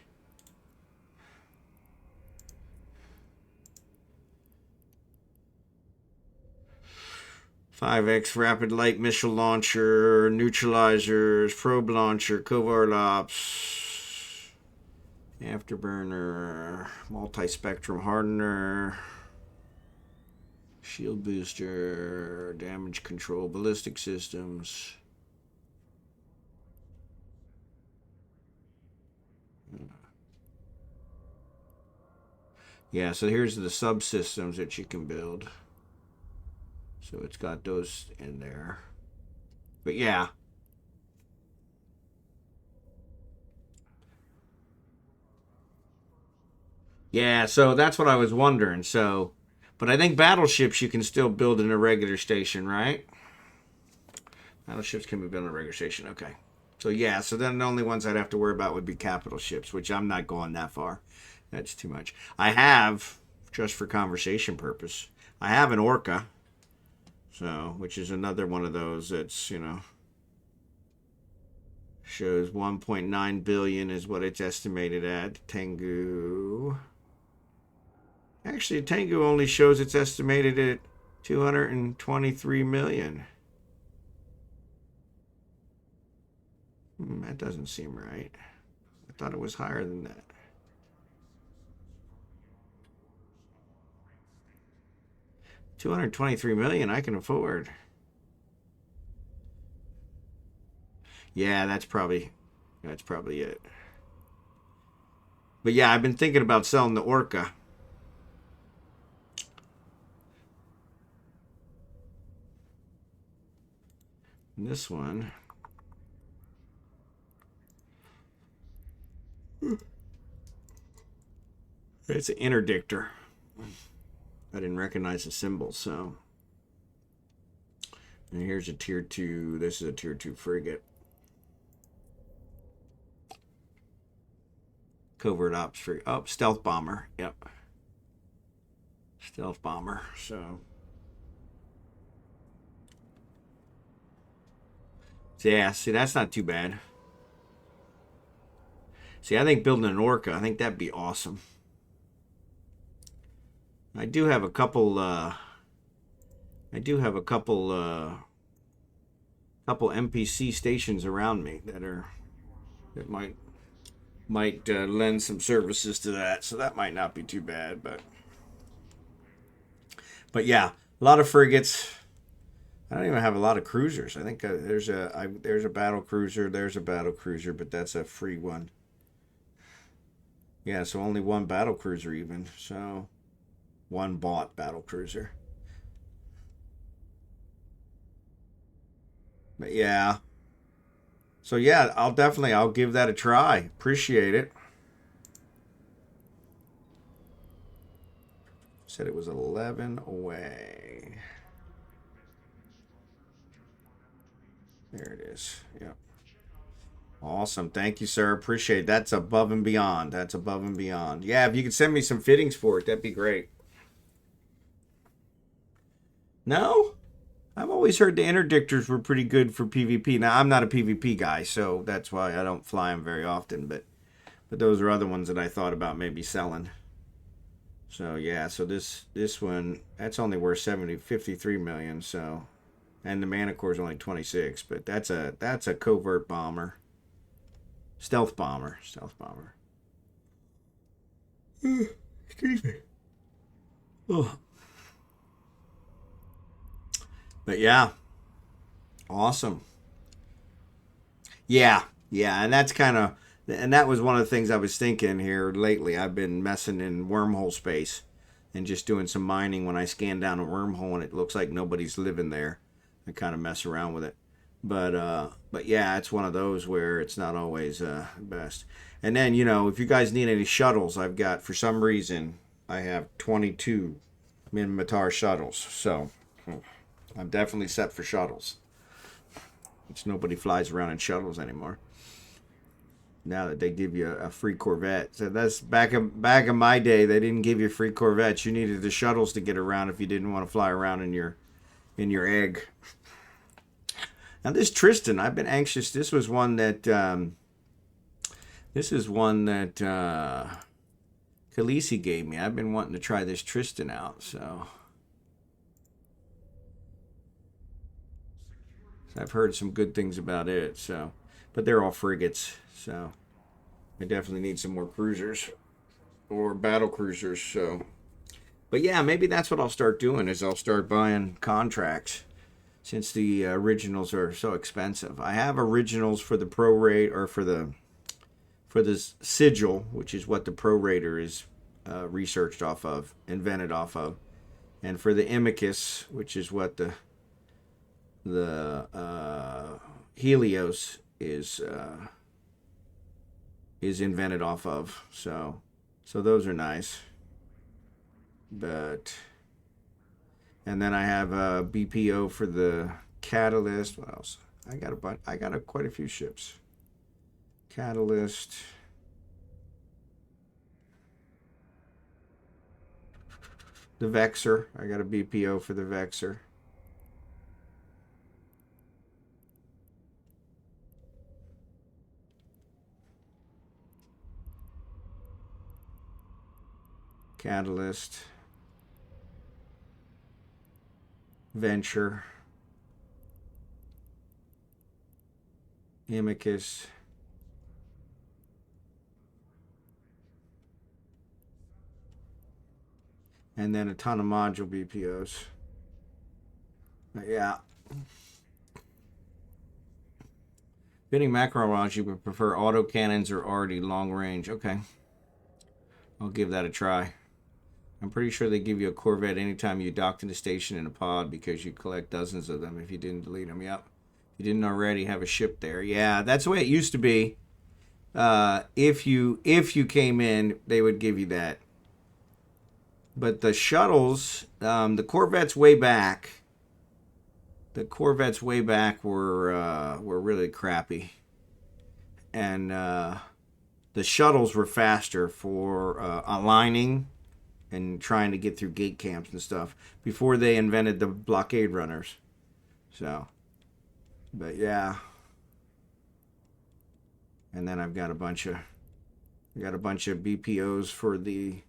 5X rapid light missile launcher, neutralizers, probe launcher, covert ops, afterburner, multi-spectrum hardener, shield booster, damage control, ballistic systems. Yeah, so here's the subsystems that you can build. So it's got those in there. But yeah. Yeah, so that's what I was wondering. So, but I think battleships you can still build in a regular station, right? Battleships can be built in a regular station. Okay. So yeah, so then the only ones I'd have to worry about would be capital ships, which I'm not going that far. That's too much. I have, just for conversation purpose, I have an orca. So, which is another one of those that's, you know, shows 1.9 billion is what it's estimated at. Tengu. Actually, Tengu only shows it's estimated at 223 million. That doesn't seem right. I thought it was higher than that. $223 million I can afford. Yeah, that's probably it. But yeah, I've been thinking about selling the orca. And this one. It's an interdictor. I didn't recognize the symbol, so. And here's a tier 2. This is a tier 2 frigate. Covert ops frigate. Oh, stealth bomber. Yep. Stealth bomber. So. Yeah, see, that's not too bad. See, I think building an orca, I think that'd be awesome. I do have a couple couple NPC stations around me that might lend some services to that, so that might not be too bad. But yeah, a lot of frigates. I don't even have a lot of cruisers. I think there's a battle cruiser. There's a battle cruiser, but that's a free one. Yeah, so only one battle cruiser even. So one bought battle cruiser. But yeah. So yeah, I'll give that a try. Appreciate it. Said it was 11 away. There it is. Yep. Awesome. Thank you, sir. Appreciate it. That's above and beyond. That's above and beyond. Yeah, if you could send me some fittings for it, that'd be great. No? I've always heard the interdictors were pretty good for PvP. Now, I'm not a PvP guy, so that's why I don't fly them very often, but those are other ones that I thought about maybe selling. So, yeah, so this one, that's only worth 53 million, so, and the mana core is only 26, but that's a covert bomber. Stealth bomber. Excuse me. Oh. But yeah, awesome. Yeah, and that was one of the things I was thinking here lately. I've been messing in wormhole space and just doing some mining when I scan down a wormhole and it looks like nobody's living there. I kind of mess around with it. But yeah, it's one of those where it's not always best. And then, you know, if you guys need any shuttles, I've got, for some reason, I have 22 Minmatar shuttles. So I'm definitely set for shuttles. Which nobody flies around in shuttles anymore. Now that they give you a free Corvette. So that's back in my day, they didn't give you free Corvettes. You needed the shuttles to get around if you didn't want to fly around in your egg. Now this Tristan, I've been anxious. This is one that Khaleesi gave me. I've been wanting to try this Tristan out, so I've heard some good things about it. So, but they're all frigates, so I definitely need some more cruisers or battle cruisers. So, but yeah, maybe that's what I'll start doing. Is I'll start buying contracts. Since the originals are so expensive. I have originals for the prorate or for the sigil, which is what the prorater is researched off of, invented off of, and for the Imicus, which is what the Helios is invented off of. So those are nice. But and then I have a BPO for the catalyst. What else? I got quite a few ships. Catalyst. The Vexer. I got a BPO for the Vexer. Catalyst. Venture. Amicus. And then a ton of module BPOs. Yeah. Fitting macro rounds, you would prefer auto cannons or already long range. Okay. I'll give that a try. I'm pretty sure they give you a Corvette anytime you dock to the station in a pod because you collect dozens of them if you didn't delete them. Yep. If you didn't already have a ship there. Yeah, that's the way it used to be. If you came in, they would give you that. But the shuttles, the Corvettes way back were really crappy, and the shuttles were faster for aligning and trying to get through gate camps and stuff before they invented the blockade runners. So, but yeah, and then I've got a bunch of BPOs for the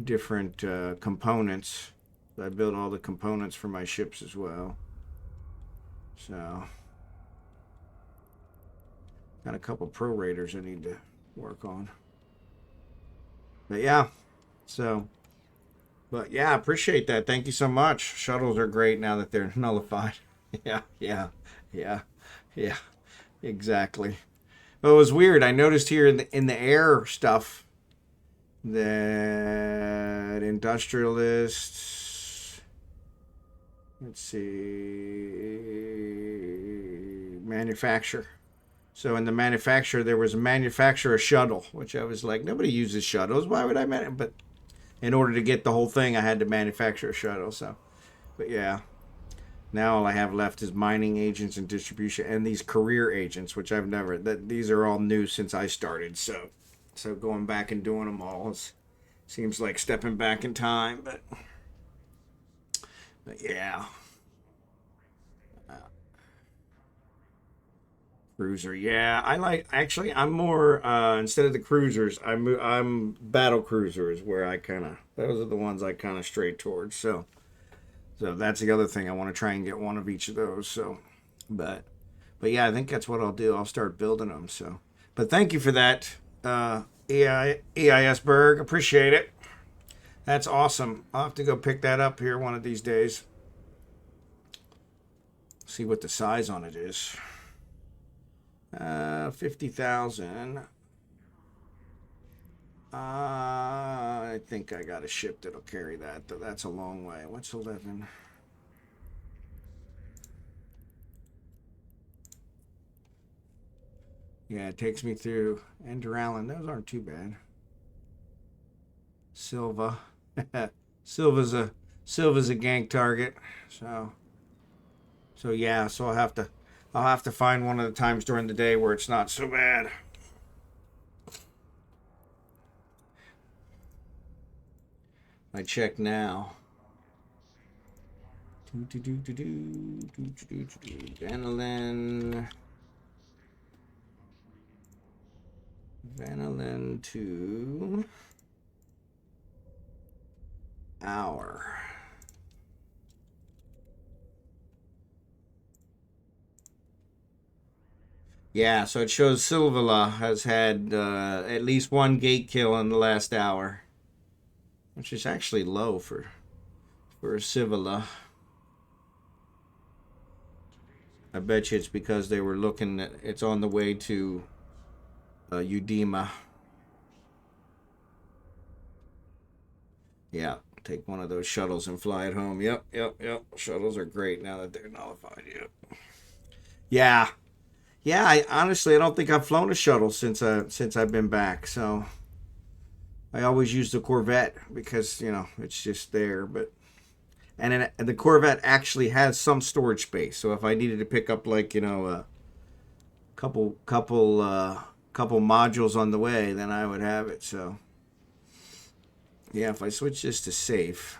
different components. I built all the components for my ships as well. So, got a couple pro raiders I need to work on. But yeah, so, but yeah, appreciate that. Thank you so much. Shuttles are great now that they're nullified. yeah, exactly. Well, it was weird. I noticed here in the air stuff that industrialists, let's see, manufacture. So in the manufacturer, there was a manufacturer shuttle, which I was like, nobody uses shuttles. Why would I but in order to get the whole thing, I had to manufacture a shuttle. So, but yeah, now all I have left is mining agents and distribution and these career agents, which I've never, these are all new since I started. So going back and doing them all seems like stepping back in time, but yeah. Cruiser, yeah. I'm more instead of the cruisers, I'm battle cruisers where those are the ones I kind of stray towards. So that's the other thing. I want to try and get one of each of those. So, but yeah, I think that's what I'll do. I'll start building them. So, but thank you for that, eisbearg. Appreciate it. That's awesome. I'll have to go pick that up here one of these days. See what the size on it is. 50,000. I think I got a ship that'll carry that. That's a long way. What's 11? Yeah, it takes me through Ender Allen. Those aren't too bad. Silva. Silva's a gank target. So yeah, so I'll have to find one of the times during the day where it's not so bad. I check now. Vanillin to hour. Yeah, so it shows Silvala has had at least one gate kill in the last hour, which is actually low for a Silvala. I bet you it's because they were looking at it's on the way to Udima. Yeah, take one of those shuttles and fly it home. Yep. Shuttles are great now that they're nullified. Yep. Yeah. Yeah, I don't think I've flown a shuttle since I've been back. So I always use the Corvette because it's just there. And the Corvette actually has some storage space. So if I needed to pick up like couple modules on the way, then I would have it. So yeah, if I switch this to safe,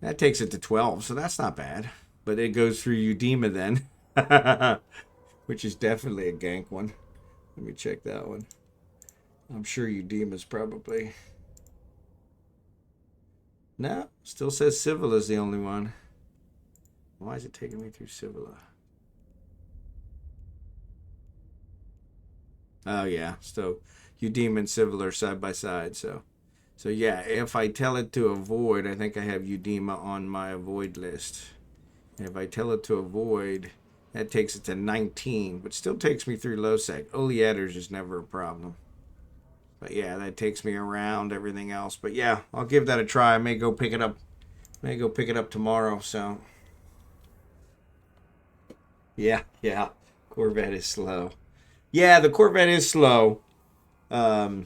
that takes it to 12, so that's not bad. But it goes through Udema then, which is definitely a gank one. Let me check that one. I'm sure Udema's probably... No, still says Civil is the only one. Why is it taking me through Civil? Oh yeah, so Udema and Civil are side by side, so yeah, if I tell it to avoid, I think I have Udema on my avoid list. And if I tell it to avoid, that takes it to 19, but still takes me through Losec. Oleadders is never a problem. But yeah, that takes me around everything else. But yeah, I'll give that a try. I may go pick it up. Tomorrow. So yeah. Corvette is slow. Yeah, the Corvette is slow. The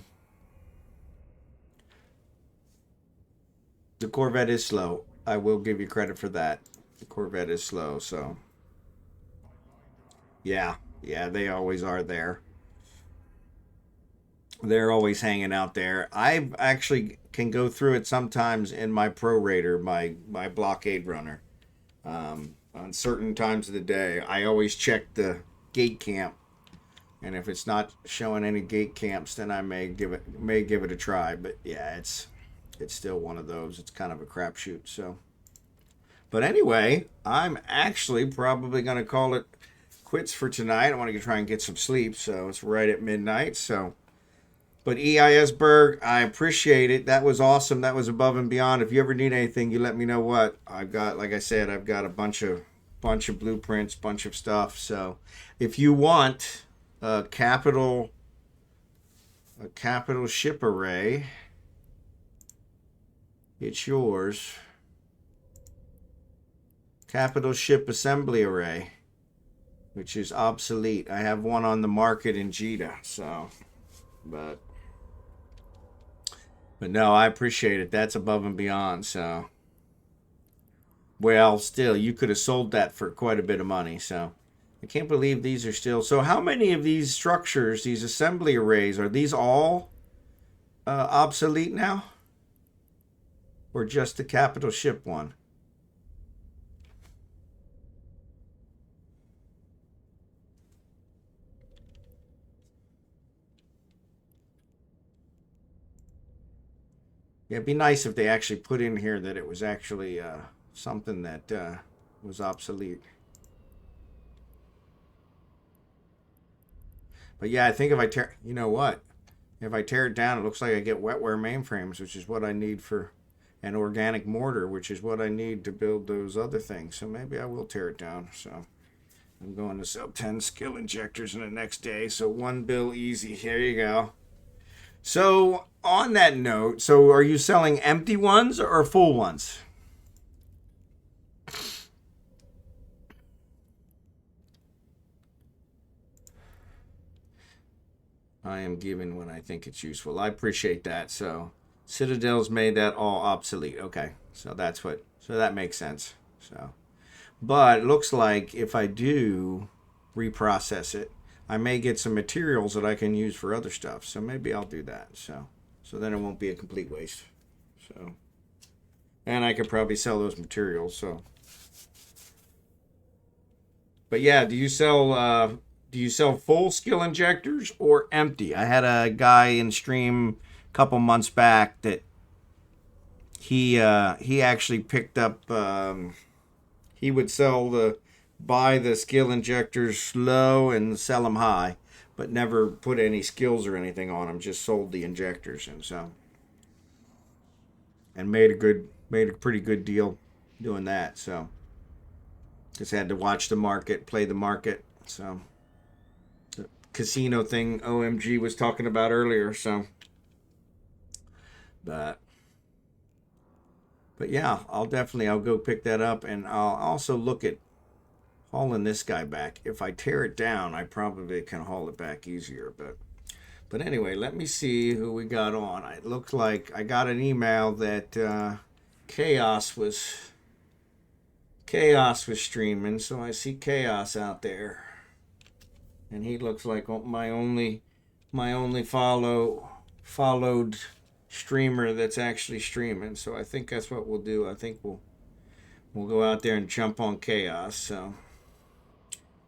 Corvette is slow. I will give you credit for that. The Corvette is slow. So yeah, they always are there. They're always hanging out there. I actually can go through it sometimes in my Pro Raider, my blockade runner. On certain times of the day, I always check the gate camp, and if it's not showing any gate camps, then I may give it a try. But yeah, it's still one of those. It's kind of a crapshoot. So, but anyway, I'm actually probably going to call it quits for tonight. I want to try and get some sleep, so it's right at midnight. So. But eisbearg, I appreciate it. That was awesome. That was above and beyond. If you ever need anything, you let me know what. I've got, like I said, I've got a bunch of blueprints, bunch of stuff. So if you want a capital ship array, it's yours. Capital ship assembly array, which is obsolete. I have one on the market in Jeddah, so but no, I appreciate it. That's above and beyond. So, well, still, you could have sold that for quite a bit of money. So, I can't believe these are still. So, how many of these structures, these assembly arrays, are these all obsolete now? Or just the capital ship one? Yeah, it'd be nice if they actually put in here that it was actually something that was obsolete. But yeah, I think if I tear, you know what? If I tear it down, it looks like I get wetware mainframes, which is what I need for an organic mortar, which is what I need to build those other things. So maybe I will tear it down. So I'm going to sell 10 skill injectors in the next day. So one bill easy. Here you go. So on that note, so are you selling empty ones or full ones? I am giving when I think it's useful. I appreciate that. So Citadel's made that all obsolete. Okay, so that makes sense. So, but it looks like if I do reprocess it, I may get some materials that I can use for other stuff. So maybe I'll do that. So then it won't be a complete waste. So, and I could probably sell those materials. So, but yeah, do you sell full skill injectors or empty? I had a guy in stream a couple months back that he actually picked up. He would buy the skill injectors low and sell them high, but never put any skills or anything on them. Just sold the injectors, and made a pretty good deal doing that. So just had to watch the market, play the market. So the casino thing OMG was talking about earlier. So, but yeah, I'll go pick that up, and I'll also look at hauling this guy back. If I tear it down, I probably can haul it back easier. But anyway, let me see who we got on. It looks like I got an email that Chaos was Chaos was streaming, so I see Chaos out there, and he looks like my only followed streamer that's actually streaming. So I think that's what we'll do. I think we'll go out there and jump on Chaos. So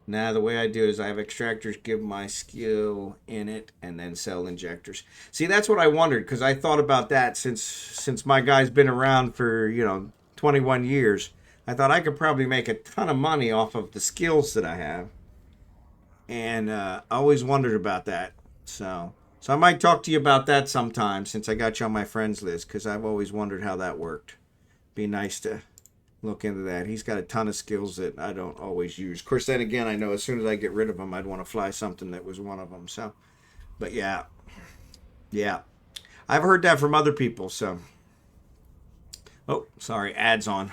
now the way I do it is I have extractors give my skill in it and then sell injectors. See, that's what I wondered, because I thought about that since my guy's been around for 21 years. I thought I could probably make a ton of money off of the skills that I have, and I always wondered about that. So I might talk to you about that sometime, since I got you on my friends list, because I've always wondered how that worked. Be nice to look into that. He's got a ton of skills that I don't always use. Of course, then again, I know as soon as I get rid of them, I'd want to fly something that was one of them. So, but yeah, I've heard that from other people. So, oh, sorry, ad's on.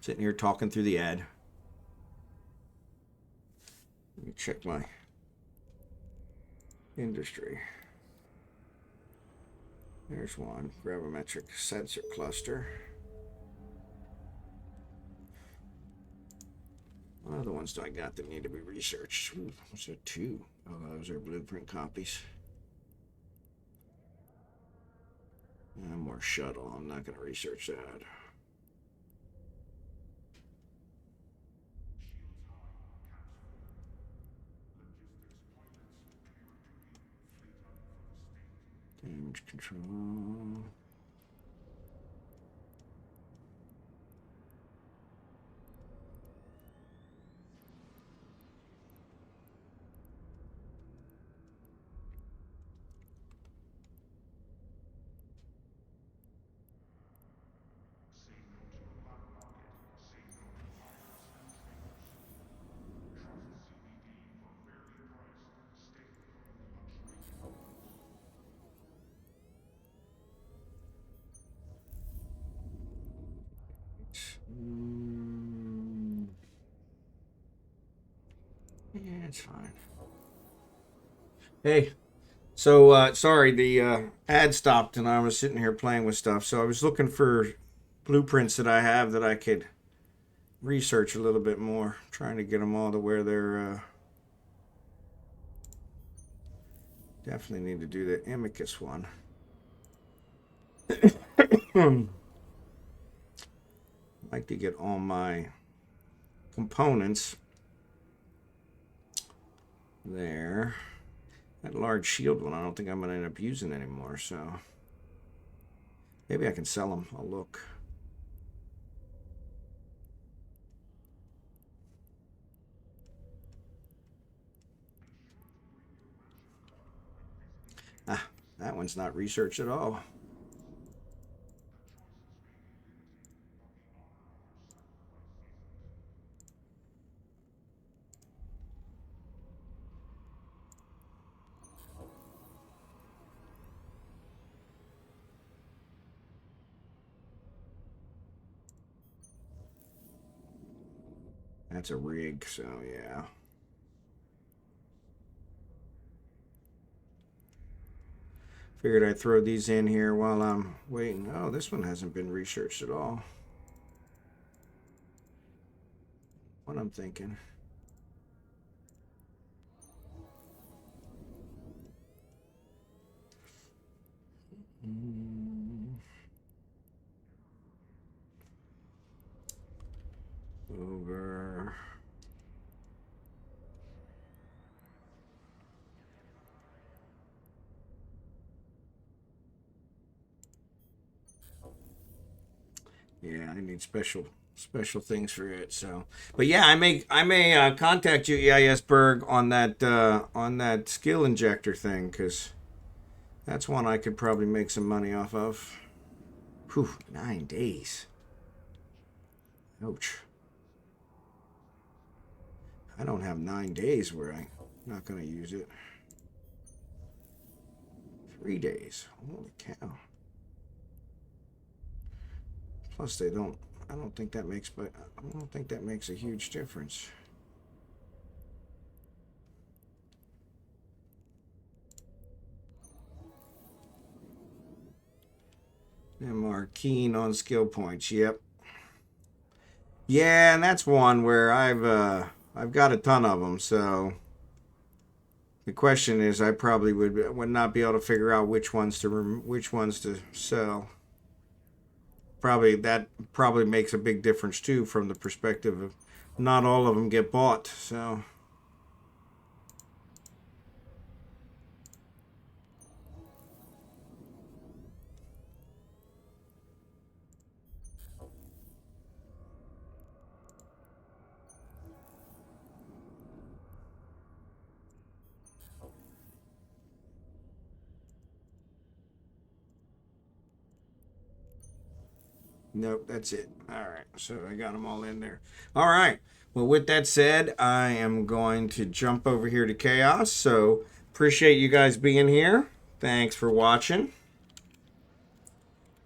Sitting here talking through the ad. Let me check my industry. There's one. Gravimetric sensor cluster. What other ones do I got that need to be researched? Ooh, what's that? 2. Oh, those are blueprint copies. More shuttle. I'm not going to research that. Damage control. Yeah, it's fine. Hey, so sorry, the ad stopped and I was sitting here playing with stuff. So I was looking for blueprints that I have that I could research a little bit more, trying to get them all to where they're definitely need to do the Amicus one. Like to get all my components there. That large shield one I don't think I'm going to end up using anymore, so maybe I can sell them. I'll look. Ah, that one's not researched at all. That's a rig, so yeah. Figured I'd throw these in here while I'm waiting. Oh, this one hasn't been researched at all. What I'm thinking. Over. Yeah, I need special things for it. So, but yeah, I may contact you, eisbearg, on that skill injector thing, because that's one I could probably make some money off of. Whew, 9 days. Ouch. I don't have 9 days where I'm not going to use it. 3 days. Holy cow. Plus, I don't think that makes a huge difference. Them are keen on skill points. Yep. Yeah, and that's one where I've got a ton of them. So the question is, I probably would not be able to figure out which ones to sell. Probably makes a big difference too, from the perspective of not all of them get bought. So nope, that's it. All right, so I got them all in there. All right. Well, with that said, I am going to jump over here to Chaos. So appreciate you guys being here. Thanks for watching.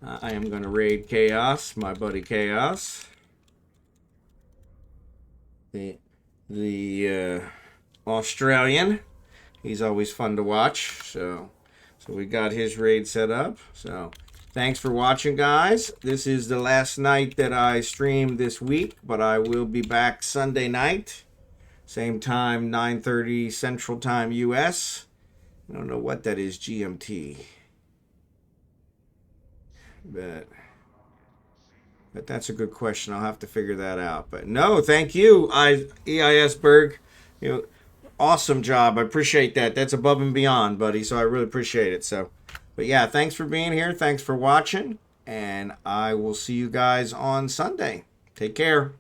I am going to raid Chaos, my buddy Chaos. The Australian. He's always fun to watch. So we got his raid set up. So thanks for watching, guys. This is the last night that I streamed this week, but I will be back Sunday night, same time, 9:30 Central Time US. I don't know what that is, GMT, but that's a good question. I'll have to figure that out. But no, thank you, eisbearg. You know, awesome job. I appreciate that. That's above and beyond, buddy. So I really appreciate it. So, but yeah, thanks for being here. Thanks for watching. And I will see you guys on Sunday. Take care.